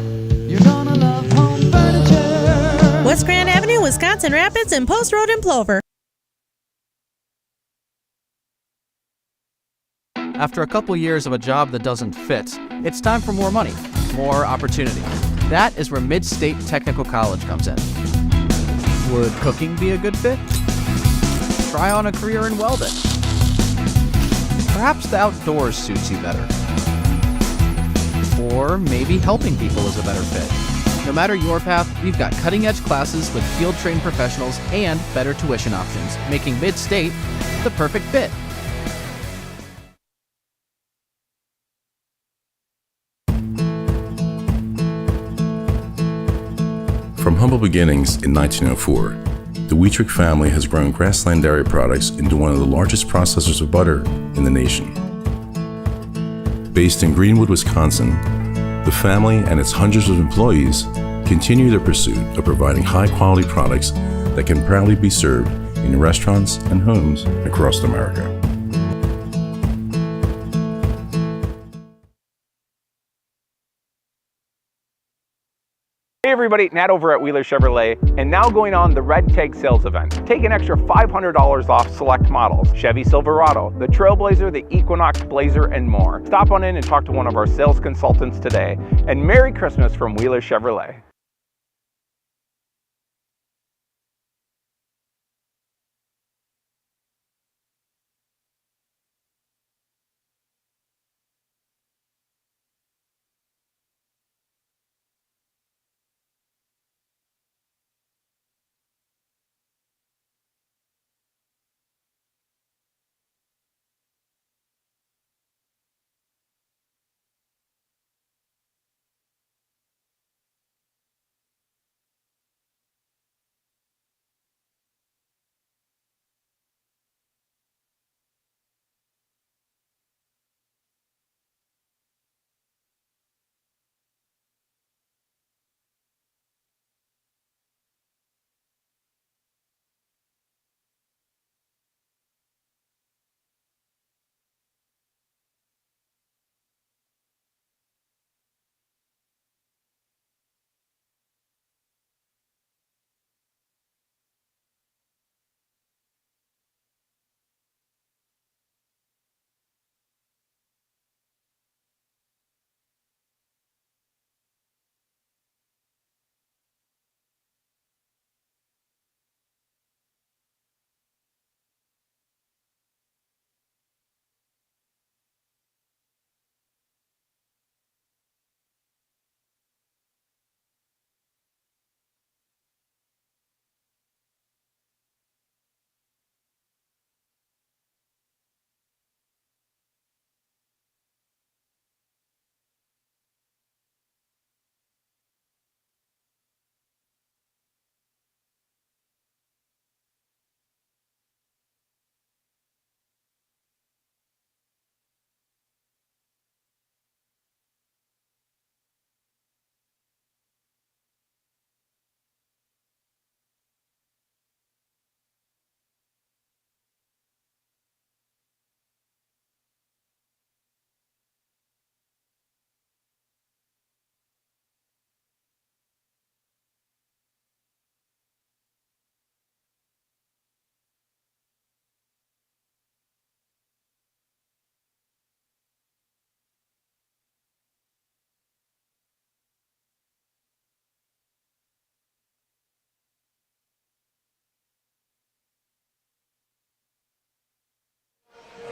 You're gonna love home furniture. West Grand Avenue, Wisconsin Rapids, and Post Road in Plover. After a couple years of a job that doesn't fit, it's time for more money, more opportunity. That is where Mid-State Technical College comes in. Would cooking be a good fit? Try on a career in welding. Perhaps the outdoors suits you better. Or maybe helping people is a better fit. No matter your path, we've got cutting-edge classes with field-trained professionals and better tuition options, making Mid-State the perfect fit. From humble beginnings in 1904, the Wheatrick family has grown Grassland Dairy Products into one of the largest processors of butter in the nation. Based in Greenwood, Wisconsin, the family and its hundreds of employees continue their pursuit of providing high-quality products that can proudly be served in restaurants and homes across America. Hey everybody, Nat over at Wheeler Chevrolet, and now going on the Red Tag sales event. Take an extra $500 off select models, Chevy Silverado, the Trailblazer, the Equinox Blazer, and more. Stop on in and talk to one of our sales consultants today, and Merry Christmas from Wheeler Chevrolet.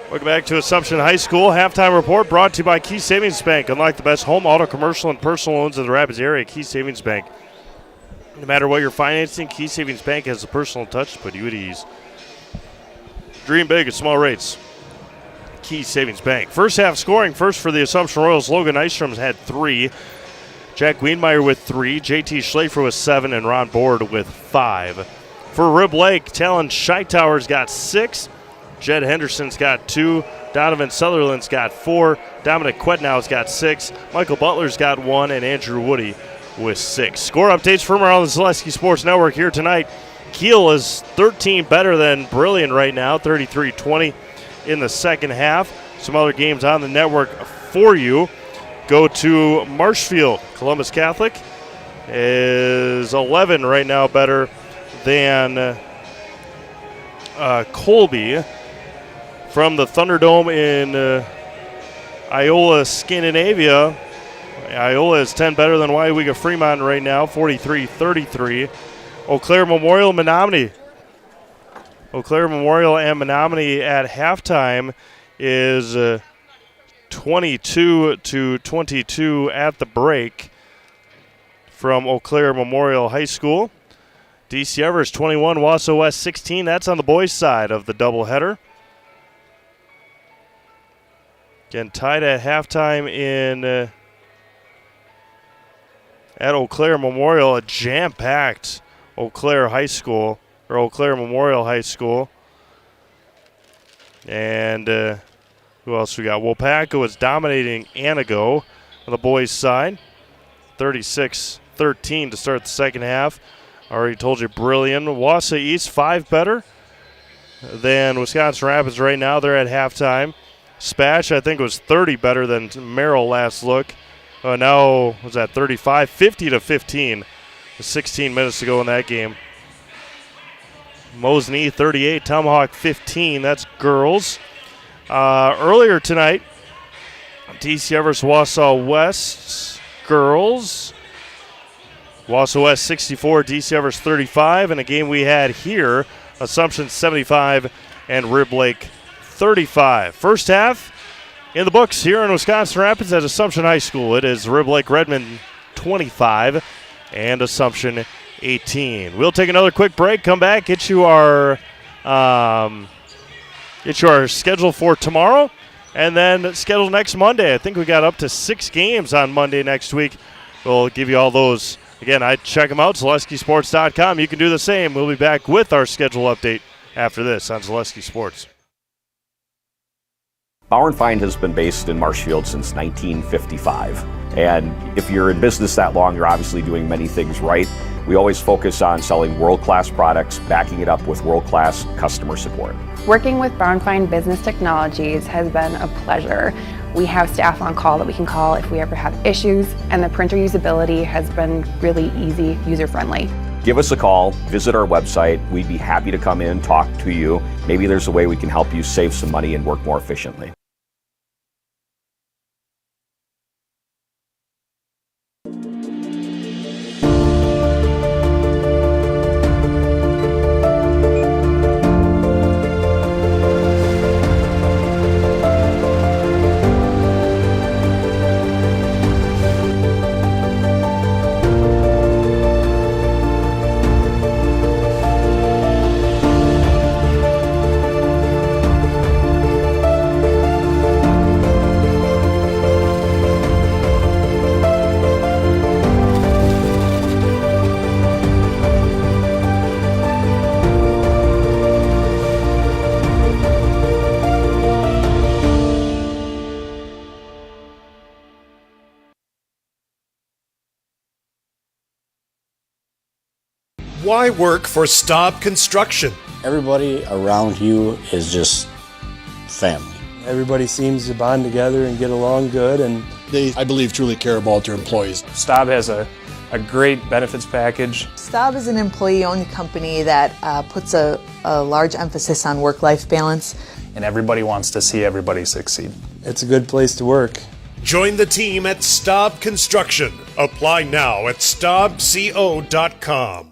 Welcome back to Assumption High School. Halftime report brought to you by Key Savings Bank. Unlike the best home, auto, commercial, and personal loans in the Rapids area, Key Savings Bank. No matter what you're financing, Key Savings Bank has a personal touch to put you at ease. Dream big at small rates. Key Savings Bank. First half scoring. First for the Assumption Royals, Logan Nystrom's had 3. Jack Wienmeyer with 3. JT Schlafer with 7. And Ron Board with 5. For Rib Lake, Talon Scheitauer's got 6. Jed Henderson's got 2. Donovan Sutherland's got 4. Dominic Quednow's got 6. Michael Butler's got 1. And Andrew Woody with 6. Score updates from around the Zaleski Sports Network here tonight. Kiel is 13 better than Brilliant right now, 33-20 in the second half. Some other games on the network for you. Go to Marshfield. Columbus Catholic is 11 right now better than Colby. From the Thunderdome in Iola, Scandinavia, Iola is 10 better than Waiwega Fremont right now, 43-33. Eau Claire Memorial, Menominee. Eau Claire Memorial and Menominee at halftime is 22-22 at the break from Eau Claire Memorial High School. DC Evers 21, Wausau West 16. That's on the boys' side of the doubleheader. Again, tied at halftime at Eau Claire Memorial, a jam-packed Eau Claire High School, or Eau Claire Memorial High School. And who else we got? Waupaca was dominating Anago on the boys' side, 36-13 to start the second half. Already told you, Brilliant. Wausau East 5 better than Wisconsin Rapids right now. They're at halftime. Spash, I think, was 30 better than Merrill last look. Now was that 35, 50-15 16 minutes to go in that game. Mosney 38, Tomahawk 15. That's girls. Earlier tonight, DC Everest Wausau West girls. Wausau West 64, DC Everest 35. And a game we had here, Assumption 75 and Rib Lake 35. First half in the books here in Wisconsin Rapids at Assumption High School. It is Rib Lake Redmond 25 and Assumption 18. We'll take another quick break, come back, get you our schedule for tomorrow, and then schedule next Monday. I think we got up to 6 games on Monday next week. We'll give you all those. Again, I check them out, ZaleskiSports.com. You can do the same. We'll be back with our schedule update after this on Zaleski Sports. Bauer & Fine has been based in Marshfield since 1955. And if you're in business that long, you're obviously doing many things right. We always focus on selling world-class products, backing it up with world-class customer support. Working with Bauer & Fine Business Technologies has been a pleasure. We have staff on call that we can call if we ever have issues, and the printer usability has been really easy, user-friendly. Give us a call, visit our website. We'd be happy to come in, talk to you. Maybe there's a way we can help you save some money and work more efficiently. Why work for Staub Construction? Everybody around you is just family. Everybody seems to bond together and get along good, and they, I believe, truly care about their employees. Staub has a great benefits package. Staub is an employee-owned company that puts a large emphasis on work-life balance. And everybody wants to see everybody succeed. It's a good place to work. Join the team at Staub Construction. Apply now at staubco.com.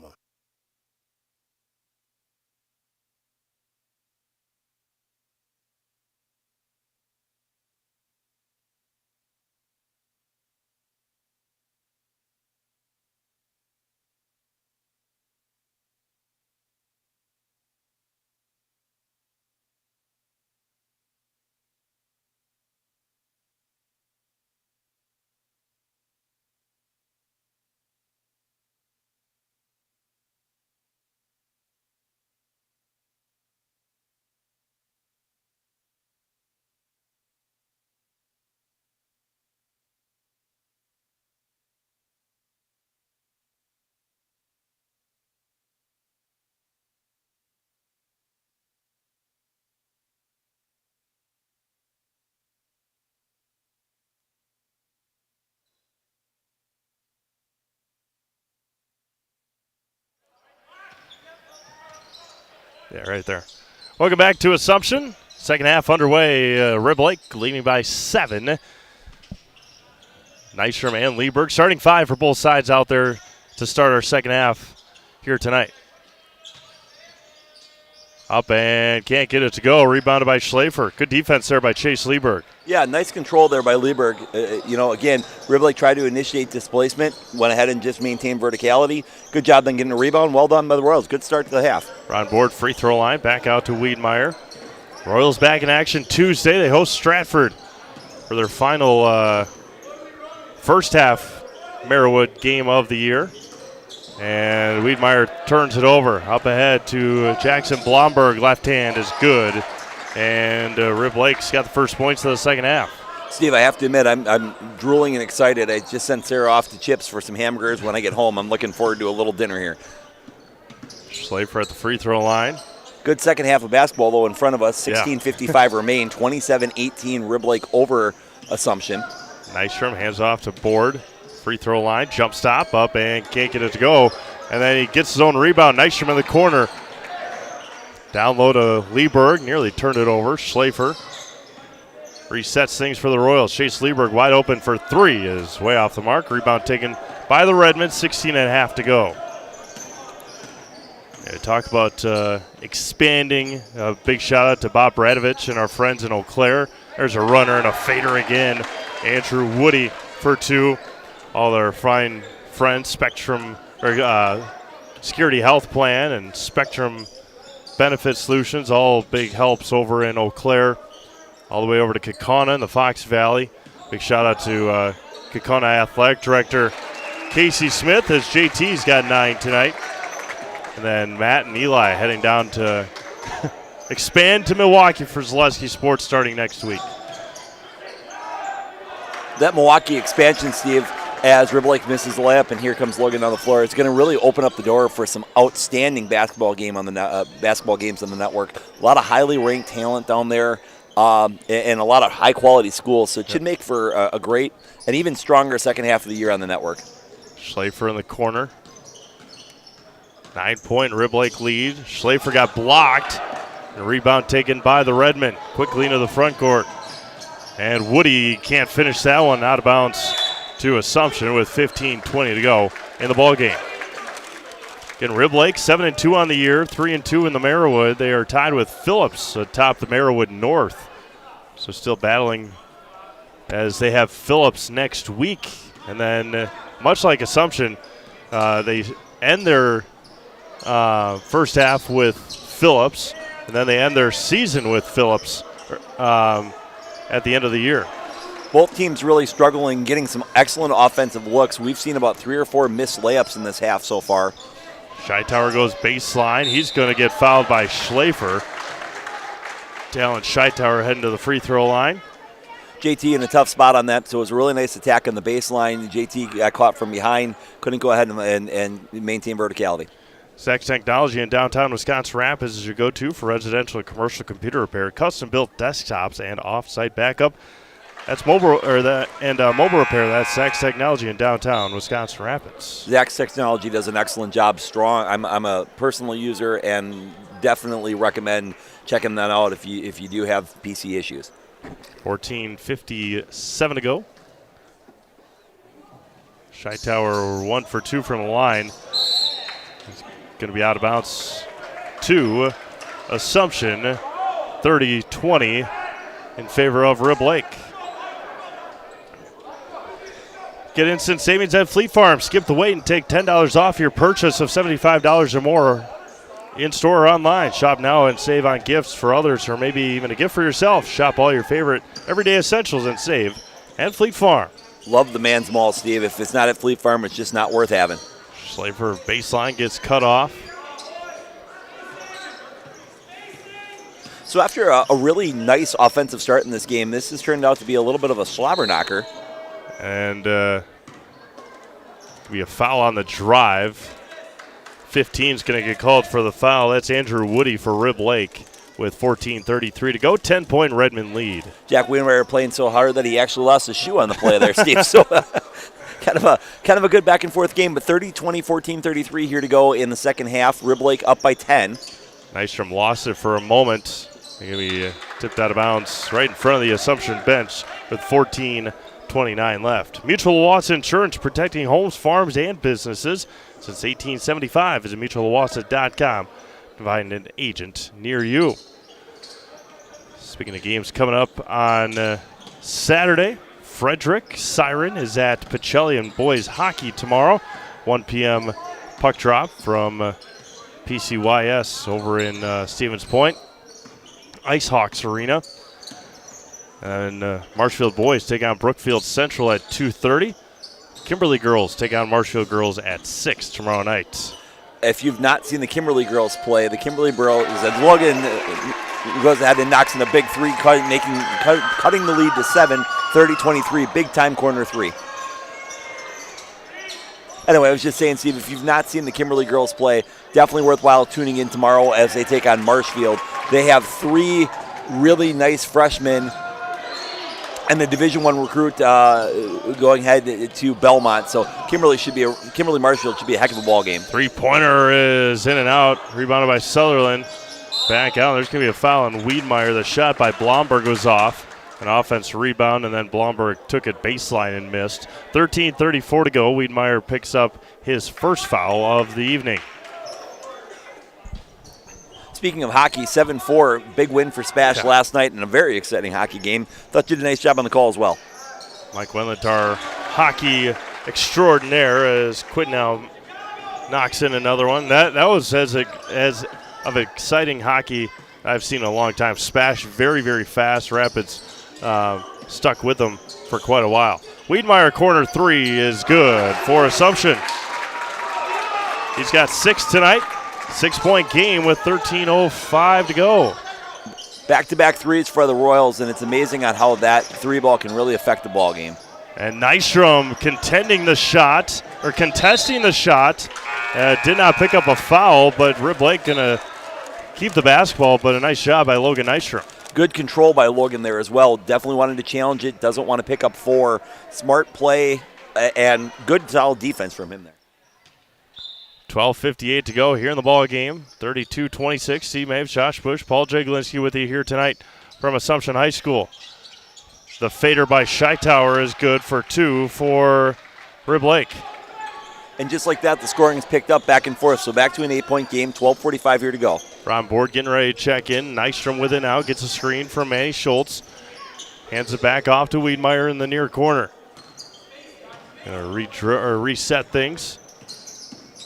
Yeah, right there. Welcome back to Assumption. Second half underway. Rib Lake leading by 7. Nystrom and Lieberg. Starting 5 for both sides out there to start our second half here tonight. Up and can't get it to go. Rebounded by Schlafer. Good defense there by Chase Lieberg. Yeah, nice control there by Lieberg. Again, Rib Lake tried to initiate displacement, went ahead and just maintained verticality. Good job then getting a rebound. Well done by the Royals. Good start to the half. On board free throw line. Back out to Wiedmeyer. Royals back in action Tuesday. They host Stratford for their final first half Merriwood game of the year. And Wiedmeyer turns it over. Up ahead to Jackson Blomberg. Left hand is good. And Rib Lake's got the first points of the second half. Steve, I have to admit, I'm drooling and excited. I just sent Sarah off to Chips for some hamburgers when I get home. I'm looking forward to a little dinner here. Schlafer at the free throw line. Good second half of basketball, though, in front of us. 16:55 remain. 27-18 Rib Lake over Assumption. Nystrom hands off to Board. free throw line, jump stop, up and can't get it to go. And then he gets his own rebound. Nystrom in the corner. Down low to Lieberg, nearly turned it over. Schlafer resets things for the Royals. Chase Lieberg wide open for three is way off the mark. Rebound taken by the Redmen, 16.5 to go. Yeah, talk about expanding. A big shout out to Bob Bradovich and our friends in Eau Claire. There's a runner and a fader again. Andrew Woody for two. All their fine friends, Spectrum Security Health Plan and Spectrum Benefit Solutions, all big helps over in Eau Claire. All the way over to Kaukauna in the Fox Valley. Big shout out to Kaukauna Athletic Director Casey Smith, as JT's got 9 tonight. And then Matt and Eli heading down to expand to Milwaukee for Zaleski Sports starting next week. That Milwaukee expansion, Steve, as River Lake misses the layup, and here comes Logan on the floor, it's going to really open up the door for some outstanding basketball games on the network. A lot of highly ranked talent down there, and a lot of high-quality schools. So it should make for a great and even stronger second half of the year on the network. Schlafer in the corner. 9-point Rib Lake lead. Schlafer got blocked. And rebound taken by the Redmen. Quickly into the front court. And Woody can't finish that one. Out of bounds to Assumption with 15:20 to go in the ball game. Again, Rib Lake 7-2 on the year, 3-2 in the Merriwood. They are tied with Phillips atop the Merriwood North. So still battling as they have Phillips next week. And then, much like Assumption, they end their first half with Phillips, and then they end their season with Phillips at the end of the year. Both teams really struggling, getting some excellent offensive looks. We've seen about 3 or 4 missed layups in this half so far. Scheitower goes baseline. He's going to get fouled by Schlafer. Talon Scheitower heading to the free throw line. JT in a tough spot on that, so it was a really nice attack on the baseline. JT got caught from behind, couldn't go ahead and maintain verticality. Sachs Technology in downtown Wisconsin Rapids is your go-to for residential and commercial computer repair, custom-built desktops, and off-site backup. That's mobile repair. That's Sachs Technology in downtown Wisconsin Rapids. Sachs Technology does an excellent job. Strong. I'm a personal user and definitely recommend checking that out if you do have PC issues. 14:57 to go. Scheitower 1 for 2 from the line. He's going to be out of bounds to Assumption. 30-20 in favor of Rib Lake. Get instant savings at Fleet Farm. Skip the wait and take $10 off your purchase of $75 or more in-store or online. Shop now and save on gifts for others or maybe even a gift for yourself. Shop all your favorite everyday essentials and save at Fleet Farm. Love the man's mall, Steve. If it's not at Fleet Farm, it's just not worth having. Schlafer baseline gets cut off. So after a really nice offensive start in this game, this has turned out to be a little bit of a slobber knocker. And be a foul on the drive. 15 is going to get called for the foul. That's Andrew Woody for Rib Lake with 14:33 to go. 10-point Redmond lead. Jack Wainwright playing so hard that he actually lost his shoe on the play there, Steve. So kind of a good back and forth game, but 30-20, 14-33 here to go in the second half. Rib Lake up by 10. Nystrom lost it for a moment. They're going to be tipped out of bounds right in front of the Assumption bench with 14:29 left. Mutual Owasso Insurance, protecting homes, farms, and businesses since 1875. Visit mutualowasso.com to find an agent near you. Speaking of games coming up on Saturday, Frederick Siren is at Pacelli boys hockey tomorrow. 1 p.m. puck drop from PCYS over in Stevens Point. Ice Hawks Arena. And Marshfield boys take on Brookfield Central at 2:30. Kimberly girls take on Marshfield girls at 6 tomorrow night. If you've not seen the Kimberly girls play, the Kimberly girls, Logan goes ahead and knocks in a big three, cutting the lead to 7, 30-23, big time corner three. Anyway, I was just saying, Steve, if you've not seen the Kimberly girls play, definitely worthwhile tuning in tomorrow as they take on Marshfield. They have 3 really nice freshmen and the Division I recruit going ahead to Belmont. So Kimberly Marshfield should be a heck of a ball game. Three-pointer is in and out, rebounded by Sutherland. Back out. There's going to be a foul on Wiedmeyer. The shot by Blomberg was off. An offense rebound, and then Blomberg took it baseline and missed. 13:34 to go. Wiedmeyer picks up his first foul of the evening. Speaking of hockey, 7-4, big win for Spash last night in a very exciting hockey game. Thought you did a nice job on the call as well. Mike Wendlandt, our hockey extraordinaire, as Quidnow knocks in another one. That was as of exciting hockey I've seen in a long time. Spash very, very fast. Rapids stuck with them for quite a while. Wiedmeyer, corner three is good for Assumption. He's got 6 tonight. 6-point game with 13:05 to go. Back-to-back threes for the Royals, and it's amazing on how that three ball can really affect the ball game. And Nystrom contesting the shot. Did not pick up a foul, but Rib Lake going to keep the basketball, but a nice job by Logan Nystrom. Good control by Logan there as well. Definitely wanted to challenge it. Doesn't want to pick up 4. Smart play and good solid defense from him there. 12:58 to go here in the ball game. 32-26. Steve Maves, Josh Bush, Paul Jaglinski with you here tonight from Assumption High School. The fader by Scheitauer is good for 2 for Rib Lake. And just like that, the scoring is picked up back and forth. So back to an 8-point game, 12:45 here to go. Ron Board getting ready to check in. Nystrom with it now. Gets a screen from Manny Schultz. Hands it back off to Wiedmeyer in the near corner. Going to reset things.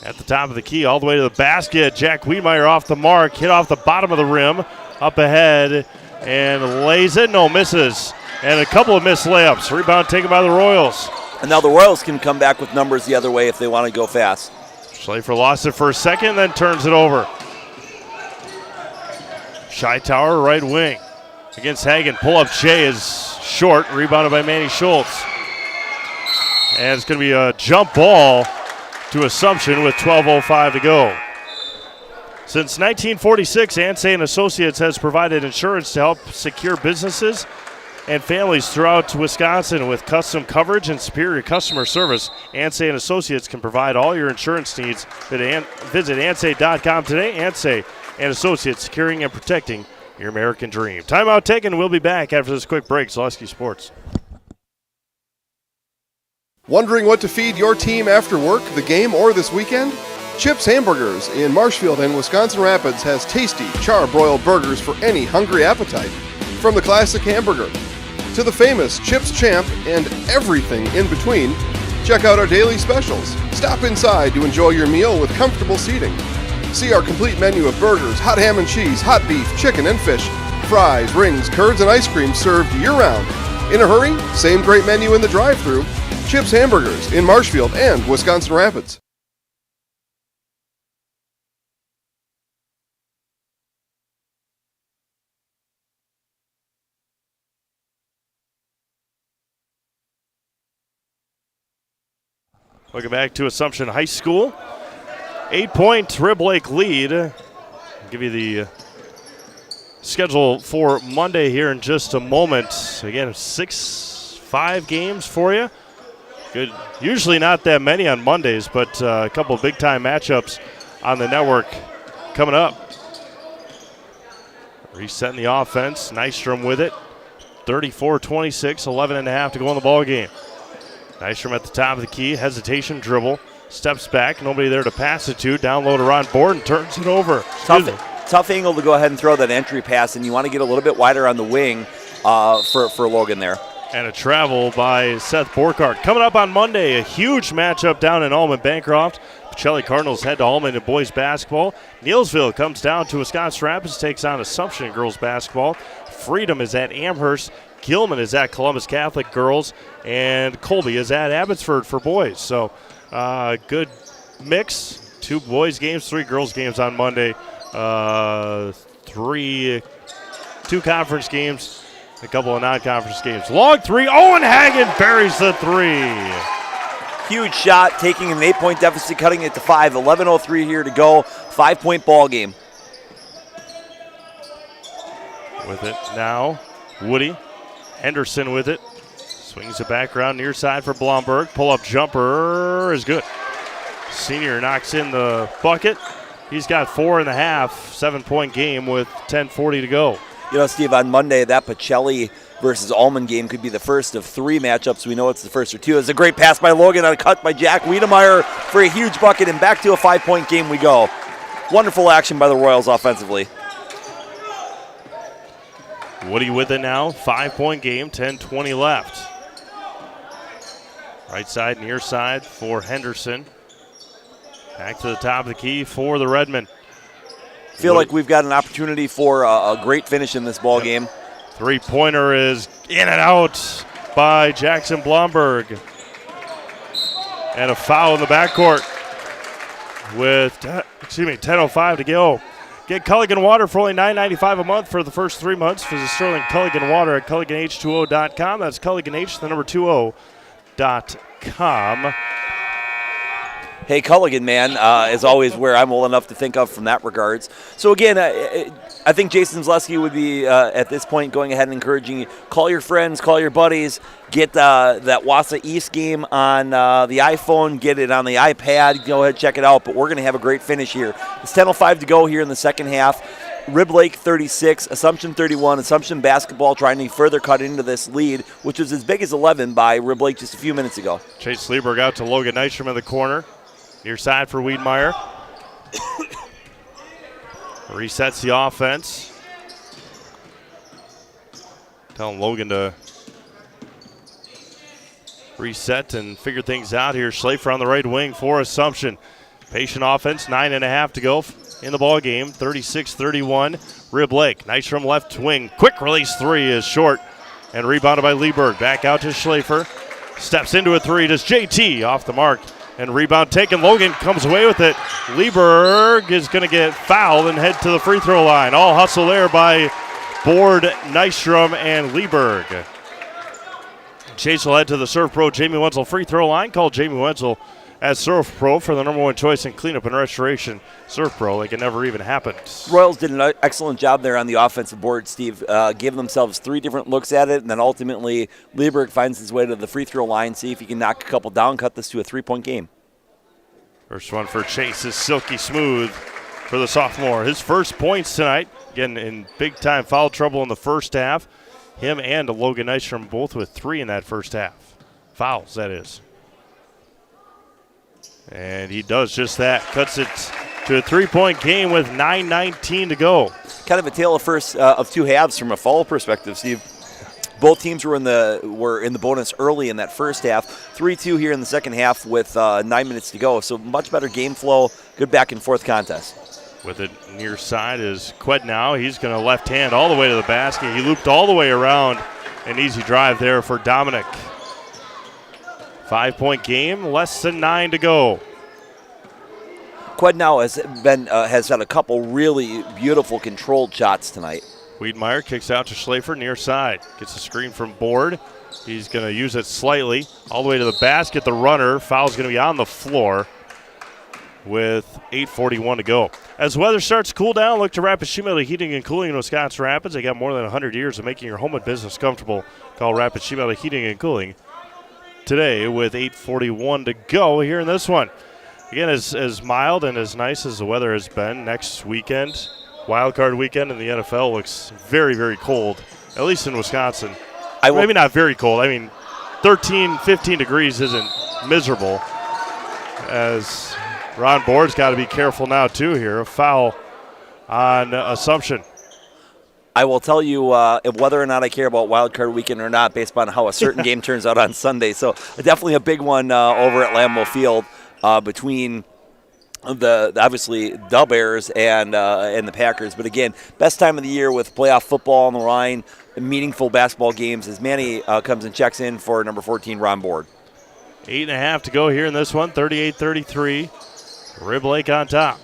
At the top of the key, all the way to the basket. Jack Wiedmeyer off the mark. Hit off the bottom of the rim. Up ahead. And lays it. No, misses. And a couple of missed layups. Rebound taken by the Royals. And now the Royals can come back with numbers the other way if they want to go fast. Schlafer lost it for a second, then turns it over. Scheitauer, right wing. Against Hagen. Pull-up Jay is short. Rebounded by Manny Schultz. And it's going to be a jump ball to Assumption with 12:05 to go. Since 1946, Ansay & Associates has provided insurance to help secure businesses and families throughout Wisconsin with custom coverage and superior customer service. Ansay & Associates can provide all your insurance needs. Visit ansay.com today. Ansay & Associates, securing and protecting your American dream. Timeout taken. We'll be back after this quick break. Zaleski Sports. Wondering what to feed your team after work, the game, or this weekend? Chips Hamburgers in Marshfield and Wisconsin Rapids has tasty char-broiled burgers for any hungry appetite. From the classic hamburger to the famous Chips Champ and everything in between, check out our daily specials. Stop inside to enjoy your meal with comfortable seating. See our complete menu of burgers, hot ham and cheese, hot beef, chicken and fish, fries, rings, curds, and ice cream served year-round. In a hurry? Same great menu in the drive-thru. Chips Hamburgers in Marshfield and Wisconsin Rapids. Welcome back to Assumption High School. 8-point Rib Lake lead. I'll give you the schedule for Monday here in just a moment. Again, 5 games for you. Good. Usually not that many on Mondays, but a couple of big-time matchups on the network coming up. Resetting the offense. Nystrom with it. 34-26, 11.5 to go in the ball game. Nystrom at the top of the key. Hesitation dribble. Steps back. Nobody there to pass it to. Down low to Ron Borden. Turns it over. Tough angle to go ahead and throw that entry pass, and you want to get a little bit wider on the wing for Logan there. And a travel by Seth Borkart. Coming up on Monday, a huge matchup down in Allman-Bancroft. Pacelli Cardinals head to Allman in boys basketball. Neilsville comes down to Wisconsin Rapids, takes on Assumption in girls basketball. Freedom is at Amherst. Gilman is at Columbus Catholic girls. And Colby is at Abbotsford for boys. So good mix. 2 boys games, 3 girls games on Monday. 2 conference games. A couple of non-conference games. Long 3. Owen Hagen buries the 3. Huge shot, taking an 8-point deficit, cutting it to 5. 11:03 here to go. 5-point ball game. With it now, Woody Henderson with it. Swings it back around near side for Blomberg. Pull-up jumper is good. Senior knocks in the bucket. He's got 4.5, 7-point game with 10:40 to go. You know, Steve, on Monday, that Pacelli versus Allman game could be the first of 3 matchups. We know it's the first or 2. It's a great pass by Logan on a cut by Jack Wiedemeyer for a huge bucket, and back to a 5-point game we go. Wonderful action by the Royals offensively. Woody with it now. 5-point game, 10:20 left. Right side, near side for Henderson. Back to the top of the key for the Redmen. Feel like we've got an opportunity for a great finish in this ball game. Three-pointer is in and out by Jackson Blomberg. And a foul in the backcourt with 10:05 to go. Get Culligan Water for only $9.95 a month for the first 3 months. Visit Sterling Culligan Water at CulliganH2O.com. That's Culligan H, the number 20.com. Hey, Culligan, man, is always where I'm old enough to think of from that regards. So, again, I think Jason Zaleski would be, at this point, going ahead and encouraging you, call your friends, call your buddies, get that Wausau East game on the iPhone, get it on the iPad, go ahead, check it out. But we're going to have a great finish here. It's 10:05 to go here in the second half. Rib Lake 36, Assumption 31. Assumption basketball trying to further cut into this lead, which was as big as 11 by Rib Lake just a few minutes ago. Chase Lieberg out to Logan Nystrom in the corner. Near side for Wiedemeyer. Resets the offense. Telling Logan to reset and figure things out here. Schlafer on the right wing for Assumption. Patient offense, 9.5 to go in the ball game. 36-31. Rib Lake. Nystrom left wing. Quick release three is short and rebounded by Lieberg. Back out to Schlafer. Steps into a three. Does JT off the mark. And rebound taken. Logan comes away with it. Lieberg is going to get fouled and head to the free throw line. All hustle there by Board, Nystrom, and Lieberg. Chase will head to the Surf Pro Jamie Wenzel free throw line. Call Jamie Wenzel as Surf Pro for the number 1 choice in cleanup and restoration. Surf Pro, like it never even happened. Royals did an excellent job there on the offensive board, Steve. Gave themselves 3 different looks at it, and then ultimately Lieberg finds his way to the free throw line, see if he can knock a couple down, cut this to a 3-point game. First one for Chase is silky smooth for the sophomore. His first points tonight, again in big-time foul trouble in the first half. Him and Logan Nystrom both with 3 in that first half. Fouls, that is. And he does just that. Cuts it to a 3-point game with 9:19 to go. Kind of a tale of 2 halves from a foul perspective, Steve. Both teams were in the bonus early in that first half. 3-2 here in the second half with 9 minutes to go. So much better game flow, good back and forth contest. With it near side is Qued now. He's going to left hand all the way to the basket. He looped all the way around. An easy drive there for Dominic. 5-point game, less than 9 to go. Qued now has had a couple really beautiful controlled shots tonight. Wiedemeyer kicks out to Schlafer near side. Gets a screen from Board. He's going to use it slightly. All the way to the basket. The runner. Foul's going to be on the floor with 8:41 to go. As weather starts to cool down, look to Rapid Shemale Heating and Cooling in Wisconsin Rapids. They got more than 100 years of making your home and business comfortable. Call Rapid Shemale Heating and Cooling today with 8:41 to go here in this one. Again, as mild and as nice as the weather has been, next weekend, wild card weekend in the NFL, looks very, very cold, at least in Wisconsin. Maybe not very cold. I mean, 13, 15 degrees isn't miserable, as Ron Board's got to be careful now, too, here. A foul on Assumption. I will tell you whether or not I care about wild card weekend or not based on how a certain game turns out on Sunday. So definitely a big one over at Lambeau Field between obviously the Bears and the Packers. But again, best time of the year with playoff football on the line, meaningful basketball games as Manny comes and checks in for number 14, Ron Board. 8.5 to go here in this one, 38-33. Rib Lake on top.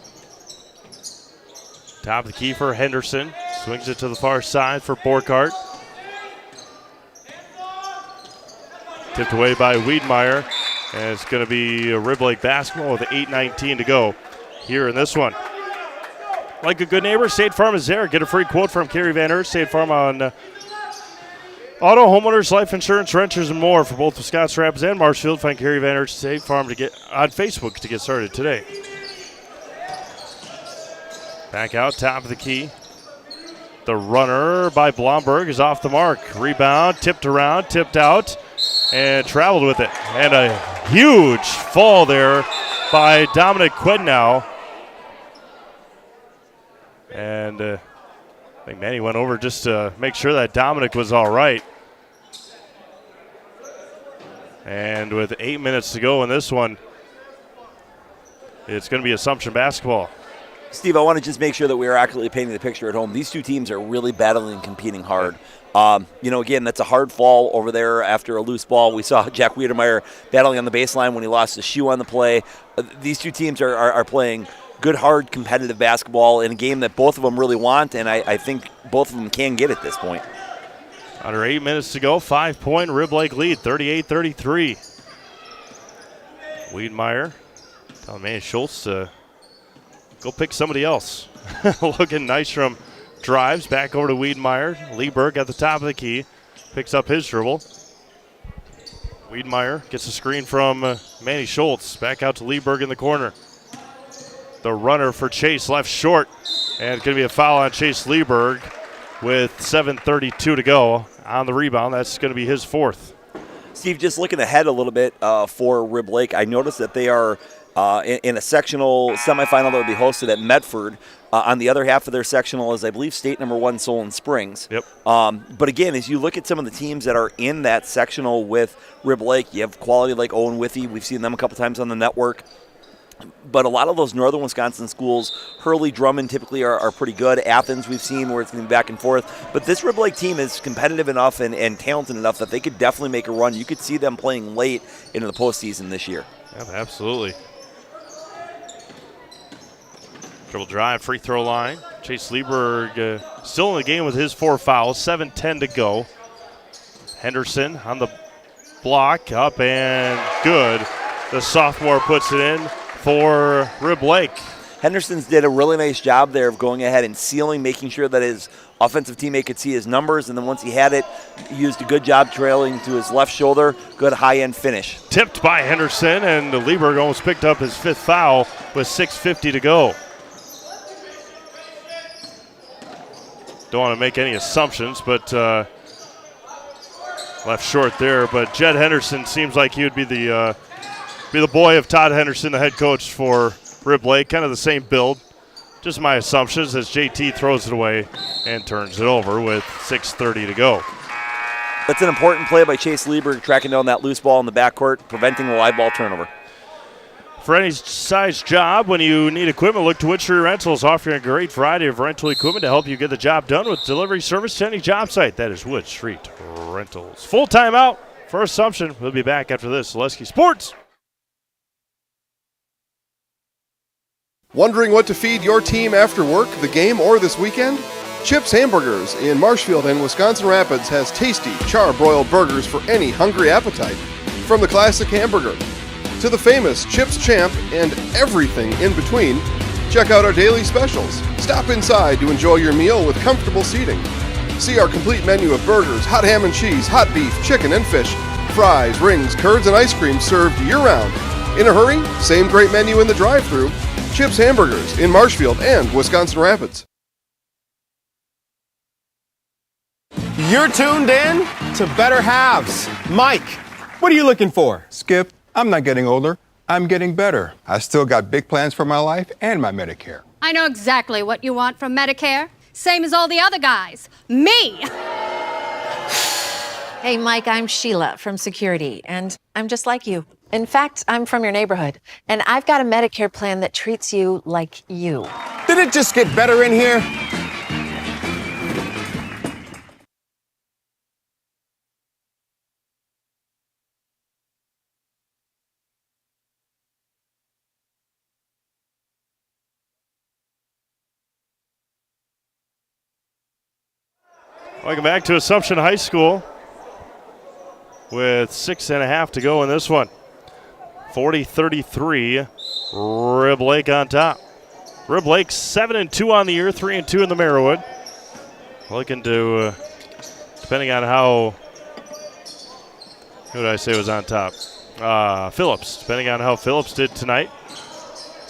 Top of the key for Henderson. Swings it to the far side for Borkart. Tipped away by Wiedemeyer. And it's going to be a Rib Lake basketball with 8:19 to go here in this one. Like a good neighbor, State Farm is there. Get a free quote from Kerry Van Hurst, State Farm on Auto, homeowners, life insurance, renters, and more for both Wisconsin Rapids and Marshfield. Find Gary Van State Farm to get on Facebook to get started today. Back out, top of the key. The runner by Blomberg is off the mark. Rebound, tipped around, tipped out, and traveled with it. And a huge fall there by Dominic Quidnow. And I think Manny went over just to make sure that Dominic was all right. And with 8 minutes to go in this one, it's going to be Assumption basketball. Steve, I want to just make sure that we are accurately painting the picture at home. These two teams are really battling and competing hard. Again, that's a hard fall over there after a loose ball. We saw Jack Wiedemeyer battling on the baseline when he lost his shoe on the play. These two teams are playing good, hard, competitive basketball in a game that both of them really want, and I think both of them can get at this point. Under 8 minutes to go, 5-point Rib Lake lead, 38-33. Wiedemeyer telling Manny Schultz to go pick somebody else. Looking Nystrom drives back over to Wiedemeyer. Lieberg at the top of the key picks up his dribble. Wiedemeyer gets a screen from Manny Schultz. Back out to Lieberg in the corner. The runner for Chase left short. And it's going to be a foul on Chase Lieberg with 7:32 to go on the rebound. That's going to be his fourth. Steve, just looking ahead a little bit for Rib Lake, I noticed that they are in a sectional semifinal that would be hosted at Medford. On the other half of their sectional is, I believe, state number 1 Solon Springs. Yep. But again, as you look at some of the teams that are in that sectional with Rib Lake, you have quality like Owen Withee. We've seen them a couple times on the network. But a lot of those northern Wisconsin schools, Hurley, Drummond typically are pretty good. Athens we've seen where it's going to be back and forth. But this Rib Lake team is competitive enough and talented enough that they could definitely make a run. You could see them playing late into the postseason this year. Yep, absolutely. Dribble drive, free throw line. Chase Lieberg still in the game with his 4 fouls, 7:10 to go. Henderson on the block, up and good. The sophomore puts it in for Rib Lake. Henderson's did a really nice job there of going ahead and sealing, making sure that his offensive teammate could see his numbers, and then once he had it, he used a good job trailing to his left shoulder. Good high-end finish. Tipped by Henderson, and Lieberg almost picked up his 5th foul with 6:50 to go. Don't want to make any assumptions, but left short there. But Jed Henderson seems like he would be the boy of Todd Henderson, the head coach for Rib Lake. Kind of the same build. Just my assumptions as JT throws it away and turns it over with 6:30 to go. That's an important play by Chase Lieberg, tracking down that loose ball in the backcourt, preventing the live ball turnover. For any size job, when you need equipment, look to Witchery Rentals, offering a great variety of rental equipment to help you get the job done with delivery service to any job site. That is Wood Street Rentals. Full timeout for Assumption. We'll be back after this. Zaleski Sports. Wondering what to feed your team after work, the game, or this weekend? Chips Hamburgers in Marshfield and Wisconsin Rapids has tasty, char-broiled burgers for any hungry appetite. From the classic hamburger to the famous Chips Champ and everything in between, check out our daily specials. Stop inside to enjoy your meal with comfortable seating. See our complete menu of burgers, hot ham and cheese, hot beef, chicken and fish, fries, rings, curds, and ice cream served year-round. In a hurry? Same great menu in the drive-thru. Chips Hamburgers in Marshfield and Wisconsin Rapids. You're tuned in to Better Halves. Mike, what are you looking for? Skip, I'm not getting older. I'm getting better. I still got big plans for my life and my Medicare. I know exactly what you want from Medicare. Same as all the other guys. Me! Hey, Mike, I'm Sheila from Security, and I'm just like you. In fact, I'm from your neighborhood, and I've got a Medicare plan that treats you like you. Did it just get better in here? Welcome back to Assumption High School with 6.5 to go in this one. 40-33, Rib Lake on top. Rib Lake 7-2 on the year, 3-2 in the Merriwood. Looking to, depending on how Who did I say was on top? Phillips. Depending on how Phillips did tonight,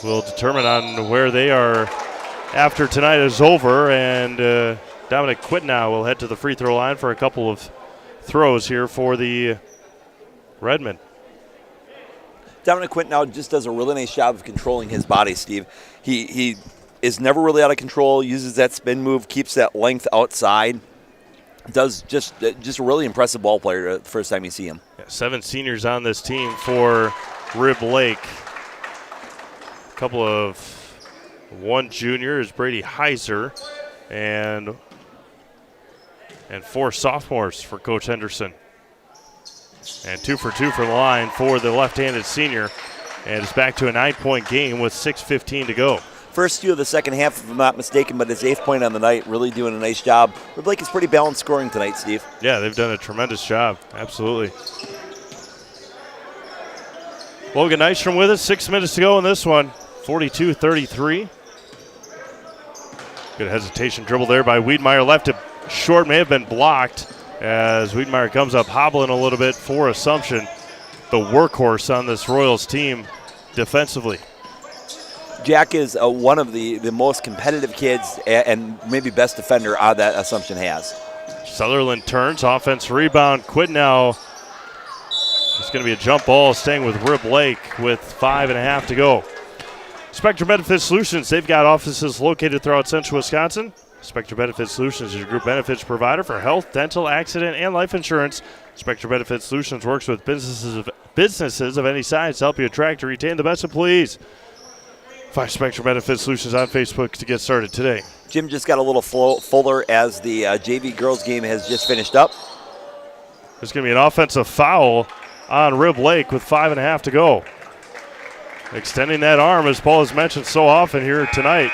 will determine on where they are after tonight is over. And Dominic Quitnow will head to the free throw line for a couple of throws here for the Redmen. Dominic Quinton just does a really nice job of controlling his body, Steve. He is never really out of control, uses that spin move, keeps that length outside. Does just a really impressive ball player the first time you see him. Yeah, 7 seniors on this team for Rib Lake. A couple of one junior is Brady Heiser, and 4 sophomores for Coach Henderson. And 2 for 2 from the line for the left-handed senior. And it's back to a 9-point game with 6:15 to go. First 2 of the second half, if I'm not mistaken, but his 8th point on the night, really doing a nice job. Rib Lake is pretty balanced scoring tonight, Steve. Yeah, they've done a tremendous job. Absolutely. Logan Nystrom with us. 6 minutes to go in this one. 42-33. Good hesitation dribble there by Wiedmeyer. Left it short, may have been blocked as Wiedmeyer comes up hobbling a little bit for Assumption. The workhorse on this Royals team defensively. Jack is one of the most competitive kids and maybe best defender that Assumption has. Sutherland turns, offense rebound. Quidnow. It's going to be a jump ball staying with Rib Lake with 5.5 to go. Spectrum Benefit Solutions, they've got offices located throughout central Wisconsin. Spectrum Benefit Solutions is your group benefits provider for health, dental, accident, and life insurance. Spectrum Benefit Solutions works with businesses of any size to help you attract and retain the best employees. Find Spectrum Benefit Solutions on Facebook to get started today. Jim just got a little fuller as the JV girls game has just finished up. There's going to be an offensive foul on Rib Lake with 5.5 to go. Extending that arm, as Paul has mentioned so often here tonight.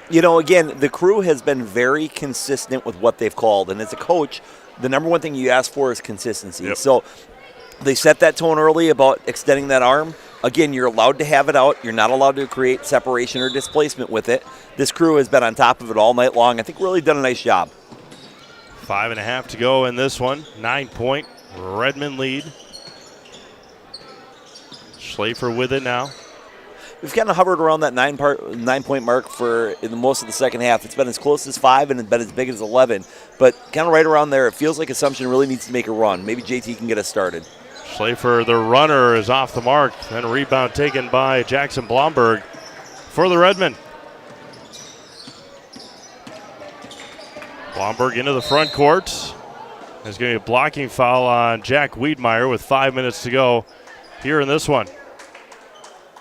You know, again, the crew has been very consistent with what they've called. And as a coach, the number one thing you ask for is consistency. Yep. So they set that tone early about extending that arm. Again, you're allowed to have it out. You're not allowed to create separation or displacement with it. This crew has been on top of it all night long. I think really done a nice job. 5.5 to go in this one. 9-point Redmond lead. Schlafer with it now. We've kind of hovered around that 9-point mark for in most of the second half. It's been as close as 5 and it's been as big as 11. But kind of right around there, it feels like Assumption really needs to make a run. Maybe JT can get us started. Schlafer, the runner, is off the mark. Then a rebound taken by Jackson Blomberg for the Redmen. Blomberg into the front court. There's going to be a blocking foul on Jack Wiedmeyer with 5 minutes to go here in this one.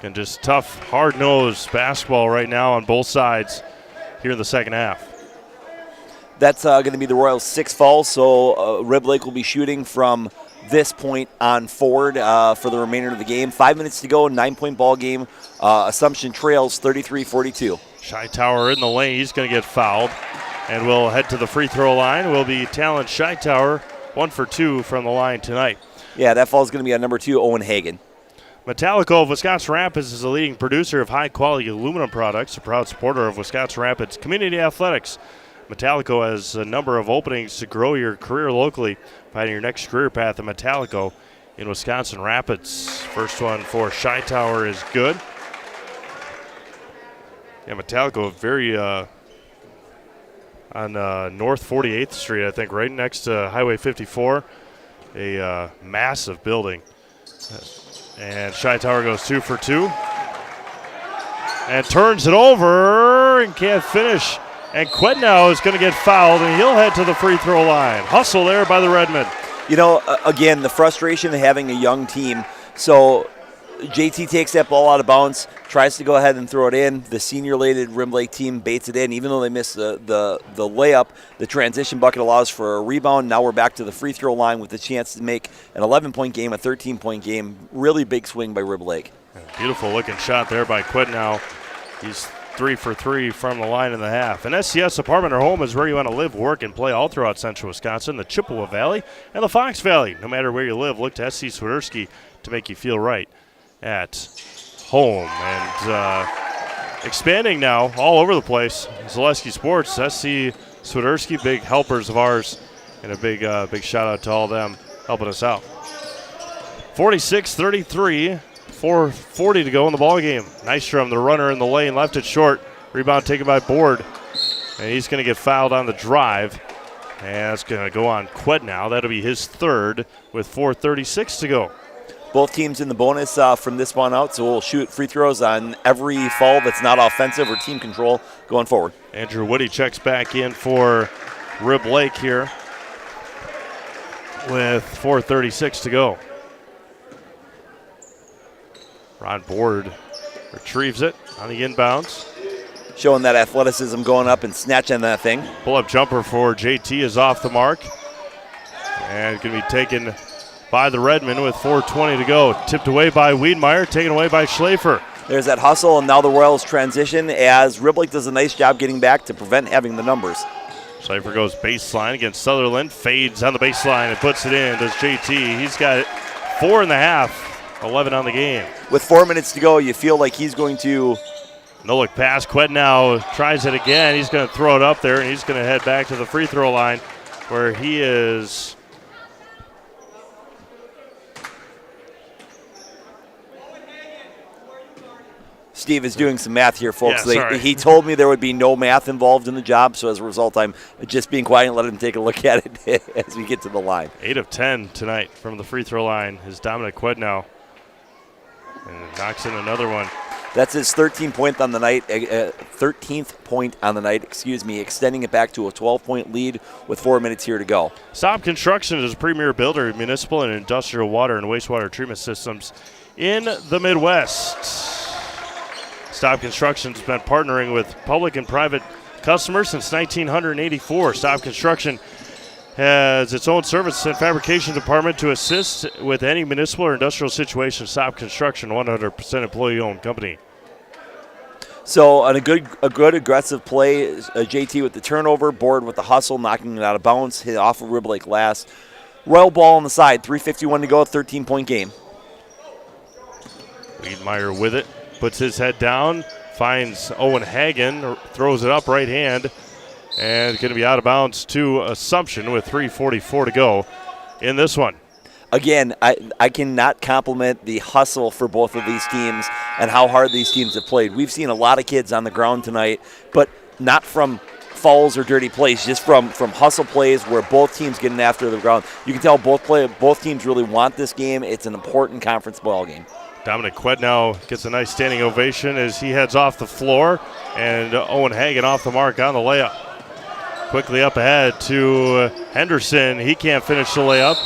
And just tough, hard-nosed basketball right now on both sides here in the second half. That's going to be the Royals' 6th foul, so Rib Lake will be shooting from this point on forward for the remainder of the game. 5 minutes to go, 9-point ball game. Assumption trails 33-42. Scheitauer in the lane. He's going to get fouled. And we'll head to the free throw line. Will be Talon Scheitauer, 1 for 2 from the line tonight. Yeah, that foul is going to be on number 2, Owen Hagen. Metallico of Wisconsin Rapids is a leading producer of high-quality aluminum products, a proud supporter of Wisconsin Rapids community athletics. Metallico has a number of openings to grow your career locally. Finding your next career path at Metallico in Wisconsin Rapids. First one for Scheitauer is good. Yeah, Metallico very on North 48th Street, I think, right next to Highway 54. A massive building. And Scheitauer goes 2 for 2. And turns it over and can't finish. And Quednow is going to get fouled, and he'll head to the free throw line. Hustle there by the Redmen. You know, again, the frustration of having a young team. So JT takes that ball out of bounds, tries to go ahead and throw it in. The senior-laden Rib Lake team baits it in. Even though they missed the layup, the transition bucket allows for a rebound. Now we're back to the free throw line with the chance to make an 11-point game, a 13-point game. Really big swing by Rib Lake. Beautiful-looking shot there by Quednow. He's 3 for 3 from the line in the half. An SCS apartment or home is where you want to live, work, and play all throughout central Wisconsin, the Chippewa Valley, and the Fox Valley. No matter where you live, look to SC Swiderski to make you feel right at home. And expanding now all over the place. Zaleski Sports, SC Swiderski, big helpers of ours, and a big shout out to all of them helping us out. 46-33, 4:40 to go in the ball game. Nystrom, the runner in the lane, left it short. Rebound taken by Board, and he's going to get fouled on the drive. And that's going to go on Qued now. That'll be his third with 4:36 to go. Both teams in the bonus from this one out, so we'll shoot free throws on every foul that's not offensive or team control going forward. Andrew Woody checks back in for Rib Lake here with 4:36 to go. Ron Board retrieves it on the inbounds. Showing that athleticism going up and snatching that thing. Pull-up jumper for JT is off the mark. And going to be taken by the Redmen with 4:20 to go. Tipped away by Wiedemeyer, taken away by Schlafer. There's that hustle, and now the Royals transition as Riblick does a nice job getting back to prevent having the numbers. Schlafer goes baseline against Sutherland, fades on the baseline and puts it in. Does JT. He's got 4.5, 11 on the game. With 4 minutes to go, you feel like he's going to... No look pass. Qued now tries it again. He's going to throw it up there, and he's going to head back to the free throw line where he is. Steve is doing some math here, folks. Yeah, he told me there would be no math involved in the job, so as a result, I'm just being quiet and let him take a look at it as we get to the line. 8 of 10 tonight from the free throw line is Dominic Qued now. And knocks in another one. That's his 13th point on the night, extending it back to a 12-point lead with 4 minutes here to go. Staub Construction is a premier builder of municipal and industrial water and wastewater treatment systems in the Midwest. Staub Construction has been partnering with public and private customers since 1984. Staub Construction has its own service and fabrication department to assist with any municipal or industrial situation. Staub Construction, 100% employee-owned company. So on a good aggressive play, JT with the turnover, Board with the hustle, knocking it out of bounds, hit off of Riblake last. Royal ball on the side, 3:51 to go, 13-point game. Wiedemeyer with it, puts his head down, finds Owen Hagen, throws it up right hand, and going to be out of bounds to Assumption with 3:44 to go in this one. Again, I cannot compliment the hustle for both of these teams and how hard these teams have played. We've seen a lot of kids on the ground tonight, but not from fouls or dirty plays, just from hustle plays where both teams getting after the ground. You can tell both teams really want this game. It's an important conference ball game. Dominic Qued now gets a nice standing ovation as he heads off the floor, and Owen Hagen off the mark on the layup. Quickly up ahead to Henderson. He can't finish the layup.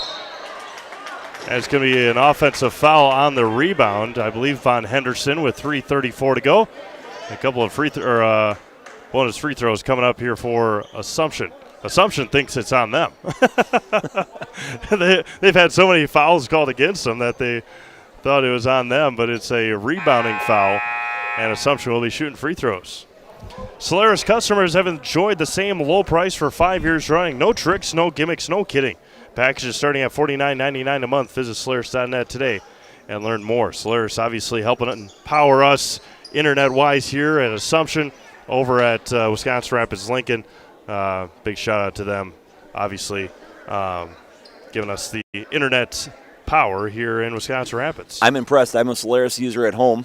And it's going to be an offensive foul on the rebound, I believe, Von Henderson with 3:34 to go. A couple of bonus free throws coming up here for Assumption. Assumption thinks it's on them. They've had so many fouls called against them that they thought it was on them, but it's a rebounding foul, and Assumption will be shooting free throws. Solaris customers have enjoyed the same low price for 5 years running. No tricks, no gimmicks, no kidding. Packages starting at $49.99 a month. Visit Solaris.net today and learn more. Solaris obviously helping empower us internet-wise here at Assumption over at Wisconsin Rapids Lincoln. Big shout-out to them, obviously, giving us the internet power here in Wisconsin Rapids. I'm impressed. I'm a Solaris user at home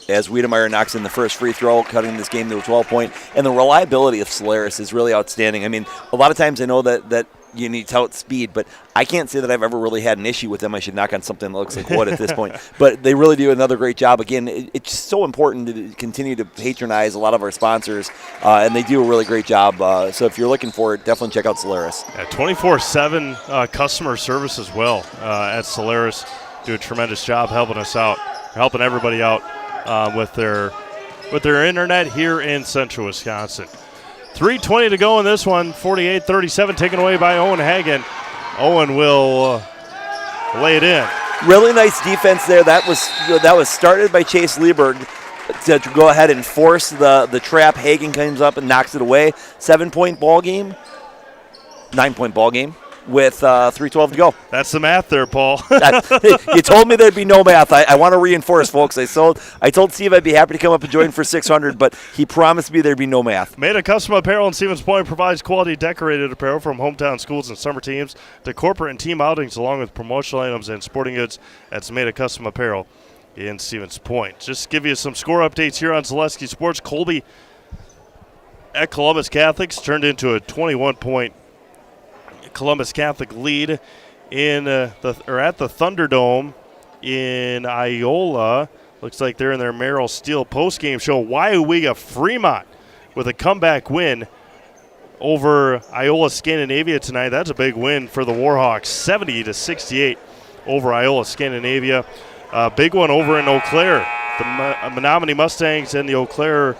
as Wiedemeyer knocks in the first free throw, cutting this game to a 12-point. And the reliability of Solaris is really outstanding. I mean, a lot of times I know that you need tout speed, but I can't say that I've ever really had an issue with them. I should knock on something that looks like wood at this point. But they really do another great job. Again, it's so important to continue to patronize a lot of our sponsors, and they do a really great job. So if you're looking for it, definitely check out Solaris. 24/7 customer service as well at Solaris. Do a tremendous job helping us out, helping everybody out with their internet here in Central Wisconsin. 3:20 to go in this one. 48-37 taken away by Owen Hagen. Owen will lay it in. Really nice defense there. That was started by Chase Lieberg to go ahead and force the trap. Hagen comes up and knocks it away. 7-point ball game. 9-point ball game. with 3:12 to go. That's the math there, Paul. You told me there'd be no math. I want to reinforce, folks. I told Steve I'd be happy to come up and join for 600, but he promised me there'd be no math. Made Custom Apparel in Stevens Point provides quality decorated apparel from hometown schools and summer teams to corporate and team outings, along with promotional items and sporting goods. That's Made Custom Apparel in Stevens Point. Just give you some score updates here on Zaleski Sports. Colby at Columbus Catholics turned into a 21-point Columbus Catholic lead in at the Thunderdome in Iola. Looks like they're in their Merrill Steel postgame show. WIAA Fremont with a comeback win over Iola Scandinavia tonight. That's a big win for the Warhawks, 70-68 over Iola Scandinavia. Big one over in Eau Claire. The Menominee Mustangs and the Eau Claire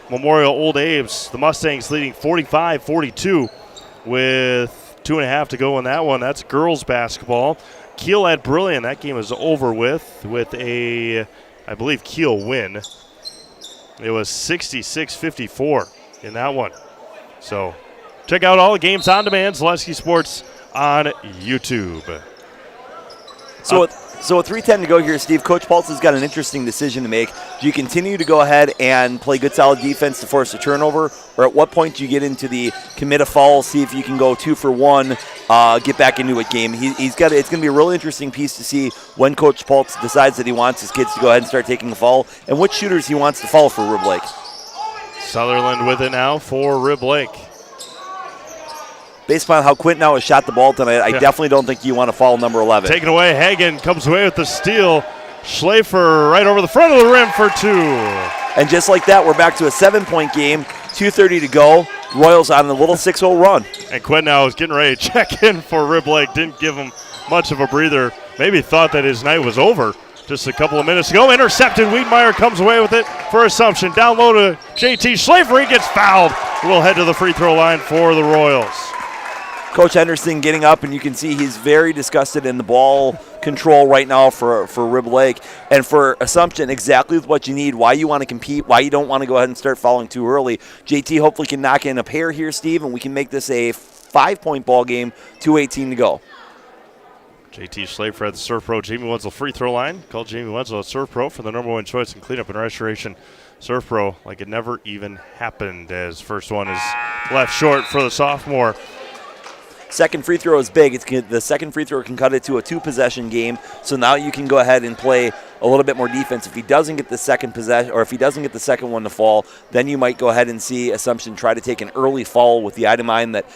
Memorial Old Abe's. The Mustangs leading 45-42 with 2.5 to go in that one. That's girls basketball. Kiel at Brilliant. That game is over with a, I believe, Kiel win. It was 66-54 in that one. So check out all the games on demand. Zaleski Sports on YouTube. So with 3:10 to go here, Steve, Coach Paltz has got an interesting decision to make. Do you continue to go ahead and play good, solid defense to force a turnover, or at what point do you get into the commit a foul, see if you can go 2 for 1, get back into it game? It's going to be a really interesting piece to see when Coach Paltz decides that he wants his kids to go ahead and start taking a foul, and which shooters he wants to foul for Rib Lake. Sutherland with it now for Rib Lake. Based upon how Quint now has shot the ball tonight, I definitely don't think you want to foul number 11. Taken away, Hagen comes away with the steal. Schlafer right over the front of the rim for 2. And just like that, we're back to a 7-point game, 2:30 to go. Royals on a little 6-0 run. And Quinn now is getting ready to check in for Rib Lake. Didn't give him much of a breather. Maybe thought that his night was over just a couple of minutes ago. Intercepted. Wiedmeyer comes away with it for Assumption. Down low to JT Schlafer. He gets fouled. We'll head to the free throw line for the Royals. Coach Henderson getting up, and you can see he's very disgusted in the ball control right now for Rib Lake. And for Assumption, exactly what you need, why you want to compete, why you don't want to go ahead and start fouling too early. JT hopefully can knock in a pair here, Steve, and we can make this a 5-point ball game, 2:18 to go. JT Schlafer at the Surf Pro Jamie Wenzel free throw line. Call Jamie Wenzel at Surf Pro for the number 1 choice in cleanup and restoration. Surf Pro like it never even happened, as first one is left short for the sophomore. Second free throw is big. The second free throw can cut it to a 2-possession game. So now you can go ahead and play a little bit more defense. If he doesn't get the second possession, or if he doesn't get the second one to fall, then you might go ahead and see Assumption try to take an early foul, with the item mind that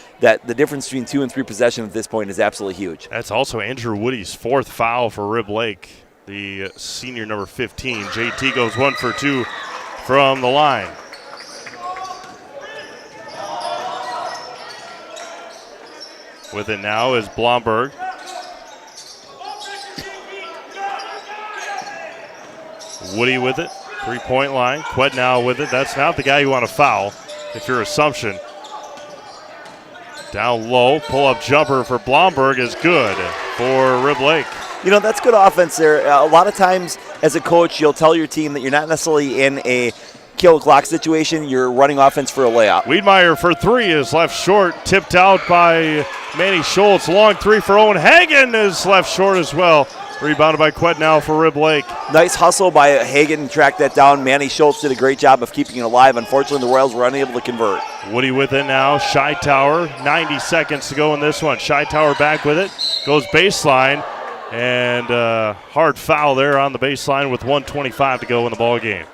the difference between 2 and 3 possessions at this point is absolutely huge. That's also Andrew Woody's 4th foul for Rib Lake, the senior number 15. JT goes 1 for 2 from the line. With it now is Blomberg. Woody with it, 3-point line. Qued now with it. That's not the guy you want to foul if you're Assumption. Down low, pull-up jumper for Blomberg is good for Rib Lake. You know, that's good offense there. A lot of times as a coach, you'll tell your team that you're not necessarily in a kill clock situation. You're running offense for a layup. Wiedmeyer for 3 is left short, tipped out by Manny Schultz. Long 3 for Owen Hagen is left short as well. Rebounded by Qued now for Rib Lake. Nice hustle by Hagen to track that down. Manny Schultz did a great job of keeping it alive. Unfortunately, the Royals were unable to convert. Woody with it now. Shy Tower, 90 seconds to go in this one. Shy Tower back with it. Goes baseline. And hard foul there on the baseline with 1:25 to go in the ball game.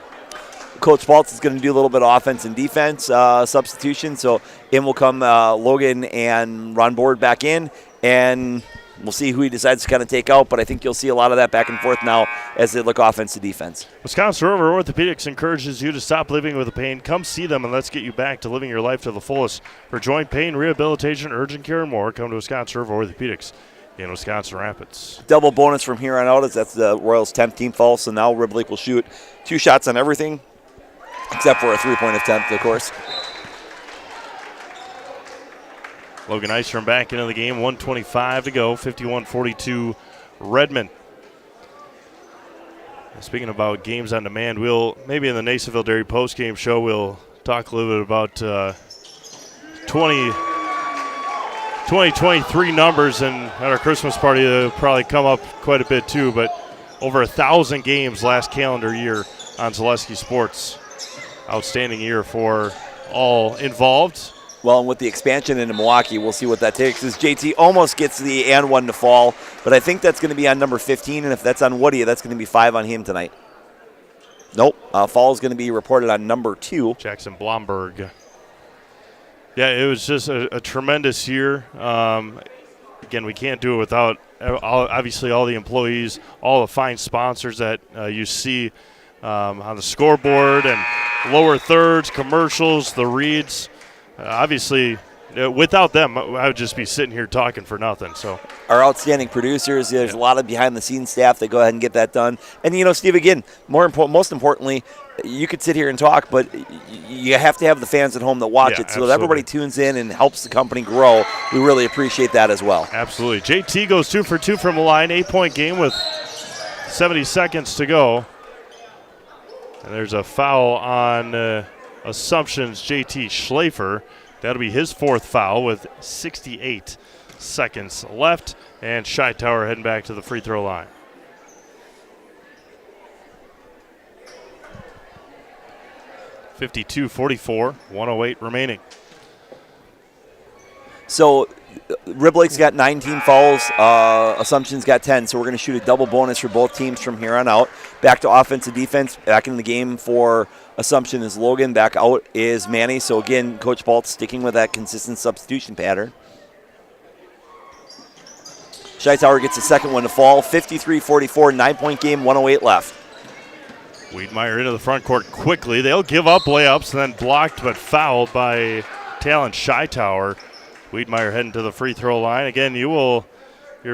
Coach Baltz is going to do a little bit of offense and defense substitution. So in will come Logan and Ron Board back in, and we'll see who he decides to kind of take out. But I think you'll see a lot of that back and forth now as they look offense to defense. Wisconsin River Orthopedics encourages you to stop living with the pain. Come see them and let's get you back to living your life to the fullest. For joint pain, rehabilitation, urgent care, and more, come to Wisconsin River Orthopedics in Wisconsin Rapids. Double bonus from here on out as that's the Royals' 10th team foul. So now Rib Lake will shoot 2 shots on everything, except for a 3-point attempt, of course. Logan Eistrom back into the game, 1:25 to go, 51-42 Redmond. Speaking about games on demand, we'll maybe in the Nasonville Dairy postgame show, we'll talk a little bit about 2023 numbers, and at our Christmas party they'll probably come up quite a bit too, but over 1,000 games last calendar year on Zaleski Sports. Outstanding year for all involved. Well, and with the expansion into Milwaukee, we'll see what that takes. As JT almost gets the and one to fall, but I think that's going to be on number 15, and if that's on Woody, that's going to be 5 on him tonight. Nope, fall is going to be reported on number 2. Jackson Blomberg. Yeah, it was just a tremendous year. Again, we can't do it without, obviously, all the employees, all the fine sponsors that you see on the scoreboard and lower thirds, commercials, the reads. Obviously, without them, I would just be sitting here talking for nothing. So our outstanding producers, there's a lot of behind-the-scenes staff that go ahead and get that done. And, you know, Steve, again, most importantly, you could sit here and talk, but you have to have the fans at home that watch it so that everybody tunes in and helps the company grow. We really appreciate that as well. Absolutely. JT goes 2 for 2 from the line, 8-point game with 70 seconds to go. And there's a foul on Assumption's JT Schlafer. That'll be his 4th foul with 68 seconds left. And Scheitower heading back to the free throw line. .52-44, 1:08 remaining. So Rib Lake's got 19 fouls. Assumption's got 10, so we're going to shoot a double bonus for both teams from here on out. Back to offensive defense. Back in the game for Assumption is Logan. Back out is Manny. So, again, Coach Balt sticking with that consistent substitution pattern. Scheitower gets the second one to fall. 53-44, 9-point game, 1:08 left. Wiedmeyer into the front court quickly. They'll give up layups and then blocked but fouled by Talon Scheitower. Wiedmeyer heading to the free throw line. Again, you're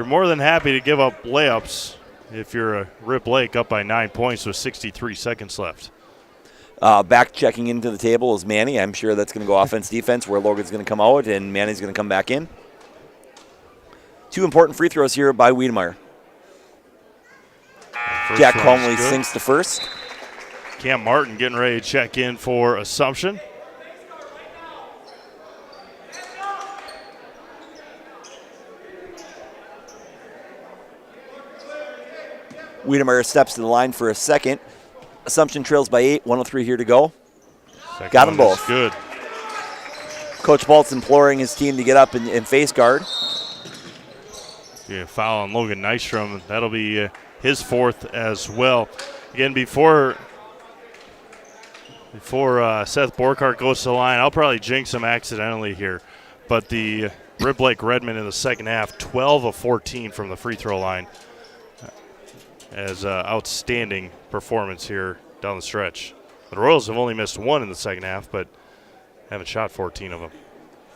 more than happy to give up layups if you're a Rib Lake up by 9 points with 63 seconds left. Back checking into the table is Manny. I'm sure that's going to go offense defense where Logan's going to come out and Manny's going to come back in. 2 important free throws here by Wiedmeyer. Jack Conley sinks the first. Cam Martin getting ready to check in for Assumption. Wiedemeyer steps to the line for a second. Assumption trails by 8, 1:03 here to go. Got them both. Good. Coach Balt's imploring his team to get up and face guard. Yeah, foul on Logan Nystrom. That'll be his 4th as well. Again, before Seth Borkart goes to the line, I'll probably jinx him accidentally here. But the Rib Lake Redmond in the second half, 12 of 14 from the free throw line. As outstanding performance here down the stretch. The Royals have only missed 1 in the second half, but haven't shot 14 of them.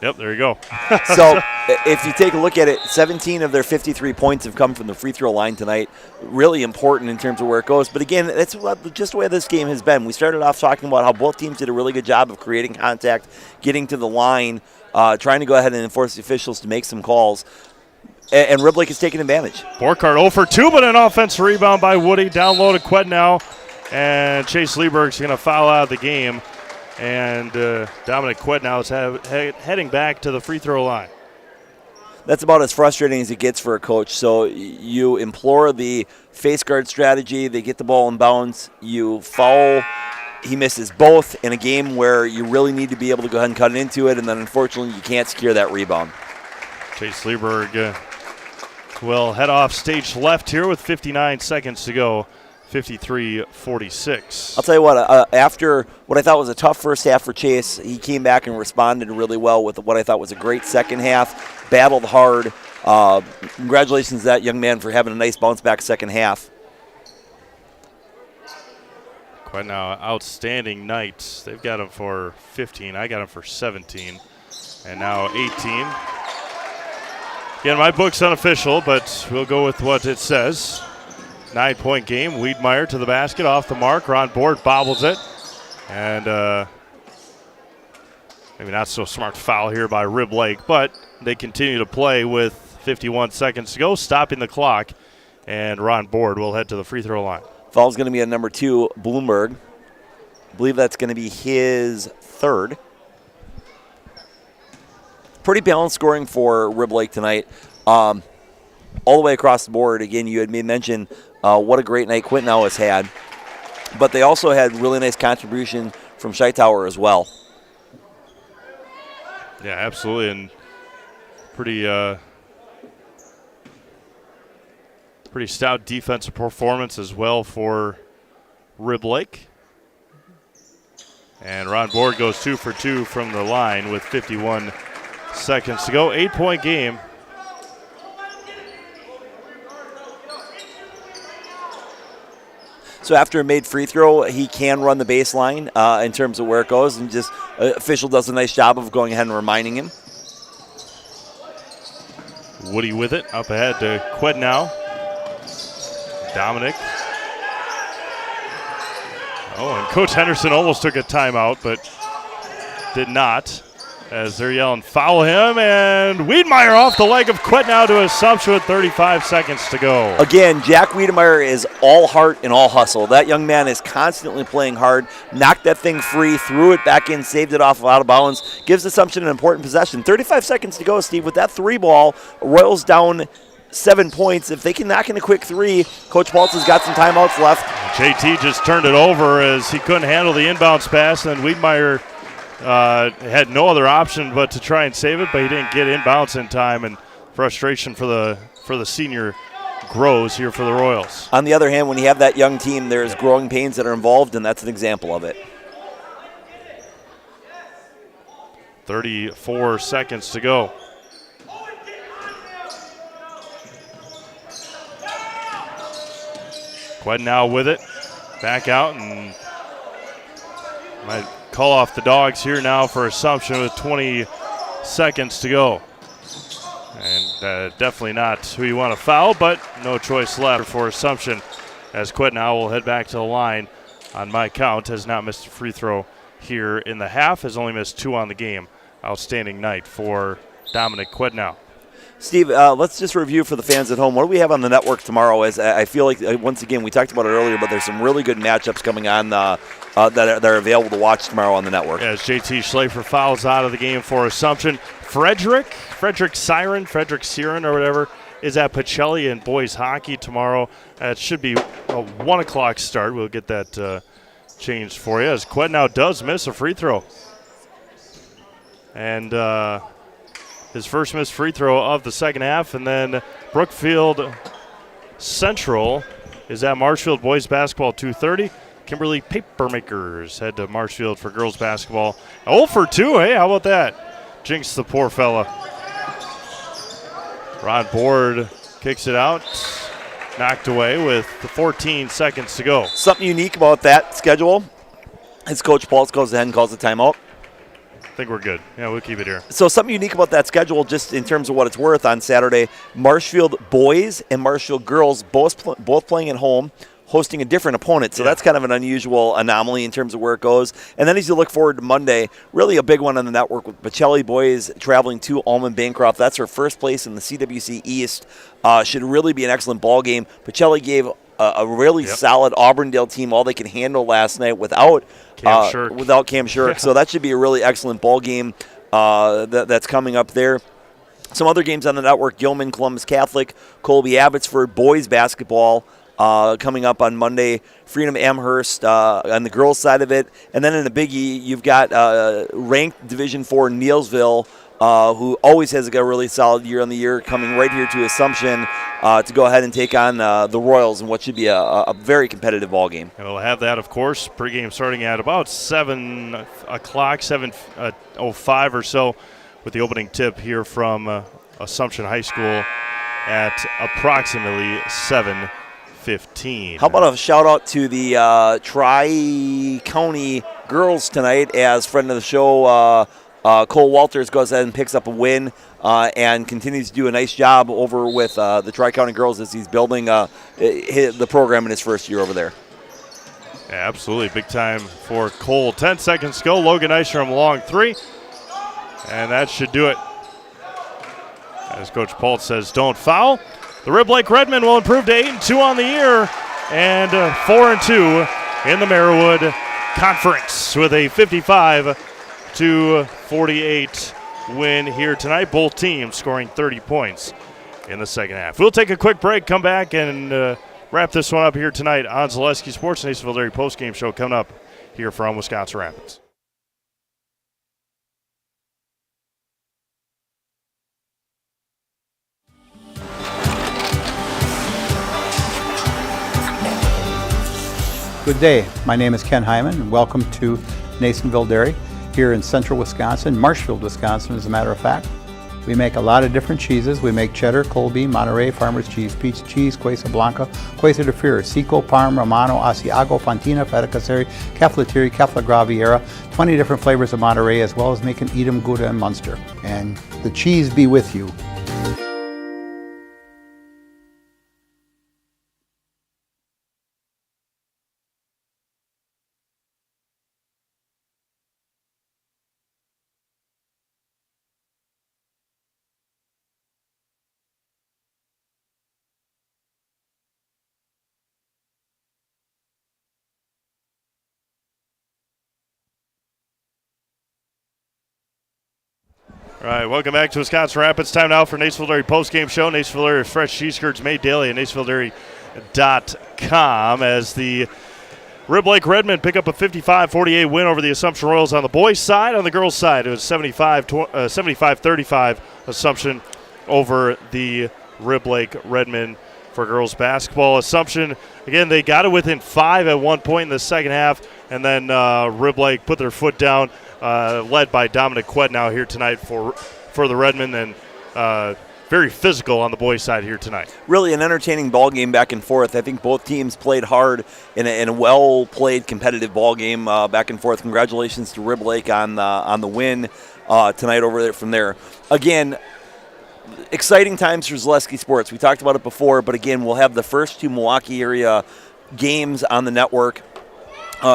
Yep, there you go. So if you take a look at it, 17 of their 53 points have come from the free throw line tonight. Really important in terms of where it goes. But again, that's just the way this game has been. We started off talking about how both teams did a really good job of creating contact, getting to the line, trying to go ahead and enforce the officials to make some calls. And Rib Lake is taking advantage. Borkart 0 for 2, but an offensive rebound by Woody. Down low to Quednow. And Chase Lieberg's going to foul out of the game. And Dominic Quednow is heading back to the free throw line. That's about as frustrating as it gets for a coach. So you implore the face guard strategy. They get the ball in bounds. You foul. He misses both in a game where you really need to be able to go ahead and cut it into it. And then, unfortunately, you can't secure that rebound. Chase Lieberg will head off stage left here with 59 seconds to go, 53-46. I'll tell you what, after what I thought was a tough first half for Chase, he came back and responded really well with what I thought was a great second half, battled hard. Congratulations to that young man for having a nice bounce-back second half. Quite now, outstanding night. They've got him for 15. I got him for 17. And now 18. Again, my book's unofficial, but we'll go with what it says. 9-point game. Wiedmeyer to the basket, off the mark. Ron Board bobbles it. And maybe not so smart foul here by Rib Lake, but they continue to play with 51 seconds to go, stopping the clock. And Ron Board will head to the free throw line. Foul's going to be on number 2, Bloomberg. I believe that's going to be his 3rd. pretty balanced scoring for Rib Lake tonight. All the way across the board. Again, you had mentioned what a great night Quintenau has had. But they also had really nice contribution from Scheitauer as well. Yeah, absolutely. And pretty stout defensive performance as well for Rib Lake. And Ron Board goes 2 for 2 from the line with 51 seconds to go. 8-point game. So after a made free throw, he can run the baseline in terms of where it goes, and just official does a nice job of going ahead and reminding him. Woody with it, up ahead to Quednow. Dominic. Oh, and Coach Henderson almost took a timeout, but did not, as they're yelling, foul him, and Wiedemeyer off the leg of Quednow to Assumption with 35 seconds to go. Again, Jack Wiedemeyer is all heart and all hustle. That young man is constantly playing hard, knocked that thing free, threw it back in, saved it off of out of bounds, gives Assumption an important possession. 35 seconds to go, Steve, with that three ball. Royals down 7 points. If they can knock in a quick three, Coach Paltz has got some timeouts left. JT just turned it over as he couldn't handle the inbounds pass, and Wiedemeyer had no other option but to try and save it, but he didn't get inbounds in time, and frustration for the senior grows here for the Royals. On the other hand, when you have that young team, there's growing pains that are involved, and that's an example of it. 34 seconds to go. Quednow with it, back out, and might call off the dogs here now for Assumption with 20 seconds to go. And definitely not who you want to foul, but no choice left for Assumption, as Quednow will head back to the line. On my count, has not missed a free throw here in the half, has only missed 2 on the game. Outstanding night for Dominic Quednow. Steve, let's just review for the fans at home. What do we have on the network tomorrow? As I feel like, once again, we talked about it earlier, but there's some really good matchups coming on that are available to watch tomorrow on the network. As JT Schlafer fouls out of the game for Assumption, Frederick Siren or whatever, is at Pacelli in boys hockey tomorrow. It should be a 1 o'clock start. We'll get that changed for you, as Quednow does miss a free throw. And his first missed free throw of the second half. And then Brookfield Central is at Marshfield boys basketball 2:30. Kimberly Papermakers head to Marshfield for girls basketball. 0 for 2, hey, how about that? Jinx the poor fella. Ron Board kicks it out, knocked away with 14 seconds to go. Something unique about that schedule is Coach Paltz goes ahead and calls a timeout. I think we're good. Yeah, we'll keep it here. So something unique about that schedule, just in terms of what it's worth, on Saturday, Marshfield boys and Marshfield girls both playing at home, hosting a different opponent. So that's kind of an unusual anomaly in terms of where it goes. And then as you look forward to Monday, really a big one on the network with Pacelli boys traveling to Almond Bancroft. That's her first place in the CWC East. Should really be an excellent ball game. Pacelli gave a really solid Auburndale team all they could handle last night without Cam Shirk. So that should be a really excellent ball game that's coming up there. Some other games on the network: Gilman, Columbus Catholic, Colby Abbotsford boys basketball coming up on Monday. Freedom Amherst on the girls side of it, and then in the Big E, you've got ranked Division IV Neelsville, who always has a really solid year on the year, coming right here to Assumption to go ahead and take on the Royals in what should be a very competitive ball game. And we'll have that, of course, pregame starting at about 7 o'clock, 7:05 or so, with the opening tip here from Assumption High School at approximately 7:15. How about a shout-out to the Tri-County girls tonight, as friend of the show, Cole Walters, goes ahead and picks up a win and continues to do a nice job over with the Tri-County girls as he's building the program in his first year over there. Yeah, absolutely. Big time for Cole. 10 seconds to go. Logan Nystrom long three. And that should do it. As Coach Paltz says, don't foul. The Rib Lake Redmen will improve to 8-2 on the year and 4-2 in the Merriwood Conference with a 55-48 win here tonight. Both teams scoring 30 points in the second half. We'll take a quick break, come back, and wrap this one up here tonight on Zaleski Sports. Nacerville Dairy postgame show coming up here from Wisconsin Rapids. Good day. My name is Ken Hyman, and welcome to Nacerville Dairy here in central Wisconsin, Marshfield, Wisconsin, as a matter of fact. We make a lot of different cheeses. We make cheddar, Colby, Monterey, Farmer's Cheese, Peach Cheese, Quesa Blanca, Quesa de Fear, Seco, Parm, Romano, Asiago, Fontina, Feta Caseri, Caflateri, Cafla Graviera, 20 different flavors of Monterey, as well as making Edam, Gouda, and Munster. And the cheese be with you. All right, welcome back to Wisconsin Rapids. Time now for Nacerville Dairy postgame show. Nacerville Dairy fresh cheese curds made daily at nacervilledairy.com as the Rib Lake Redmen pick up a 55-48 win over the Assumption Royals on the boys' side. On the girls' side, it was 75-35 Assumption over the Rib Lake Redmen for girls basketball. Assumption, again, they got it within 5 at one point in the second half, and then Rib Lake put their foot down. Led by Dominic Qued now here tonight for the Redmen, and very physical on the boys' side here tonight. Really an entertaining ball game back and forth. I think both teams played hard in a well-played competitive ball game back and forth. Congratulations to Rib Lake on the win tonight over there. From there, again, exciting times for Zaleski Sports. We talked about it before, but again, we'll have the first 2 Milwaukee area games on the network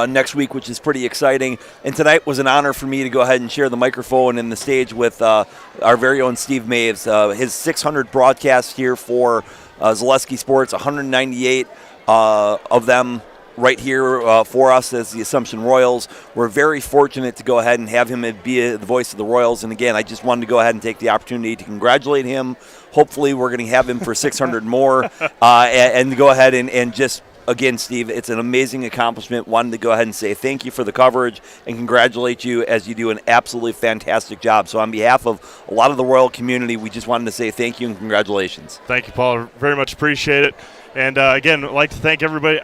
next week, which is pretty exciting. And tonight was an honor for me to go ahead and share the microphone and the stage with our very own Steve Maves. His 600 broadcasts here for Zaleski Sports, 198 of them right here for us as the Assumption Royals. We're very fortunate to go ahead and have him be the voice of the Royals. And again, I just wanted to go ahead and take the opportunity to congratulate him. Hopefully we're going to have him for 600 more and go ahead and just, again, Steve, it's an amazing accomplishment. Wanted to go ahead and say thank you for the coverage and congratulate you as you do an absolutely fantastic job. So on behalf of a lot of the Royal community, we just wanted to say thank you and congratulations. Thank you, Paul. Very much appreciate it. And again, I'd like to thank everybody.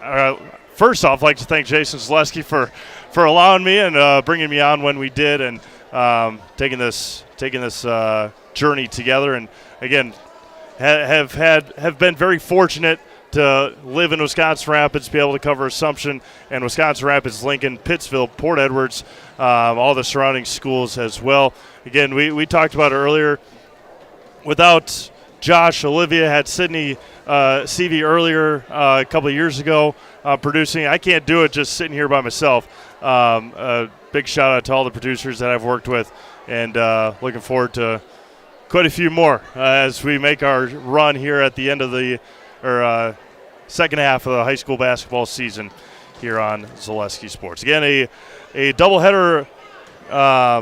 First off, I'd like to thank Jason Zaleski for allowing me and bringing me on when we did, and taking this journey together. And again, have been very fortunate to live in Wisconsin Rapids, be able to cover Assumption and Wisconsin Rapids, Lincoln, Pittsville, Port Edwards, all the surrounding schools as well. Again, we talked about it earlier. Without Josh, Olivia had Sydney Seavey earlier a couple of years ago producing. I can't do it just sitting here by myself. A big shout out to all the producers that I've worked with, and looking forward to quite a few more as we make our run here at the end of the second half of the high school basketball season here on Zaleski Sports. Again, a doubleheader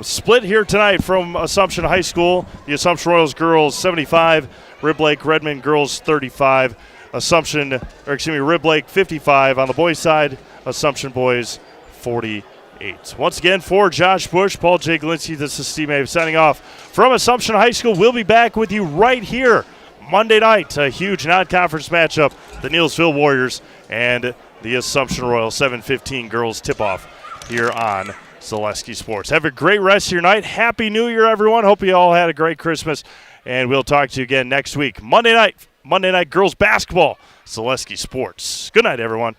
split here tonight from Assumption High School. The Assumption Royals girls 75, Rib Lake Redmen girls 35. Rib Lake 55 on the boys' side. Assumption boys 48. Once again, for Josh Bush, Paul J. Galinsky, this is Steve Maves signing off from Assumption High School. We'll be back with you right here Monday night, a huge non-conference matchup, the Neelsville Warriors and the Assumption Royals, 7:15 girls tip-off here on Zaleski Sports. Have a great rest of your night. Happy New Year, everyone. Hope you all had a great Christmas, and we'll talk to you again next week. Monday night girls basketball, Zaleski Sports. Good night, everyone.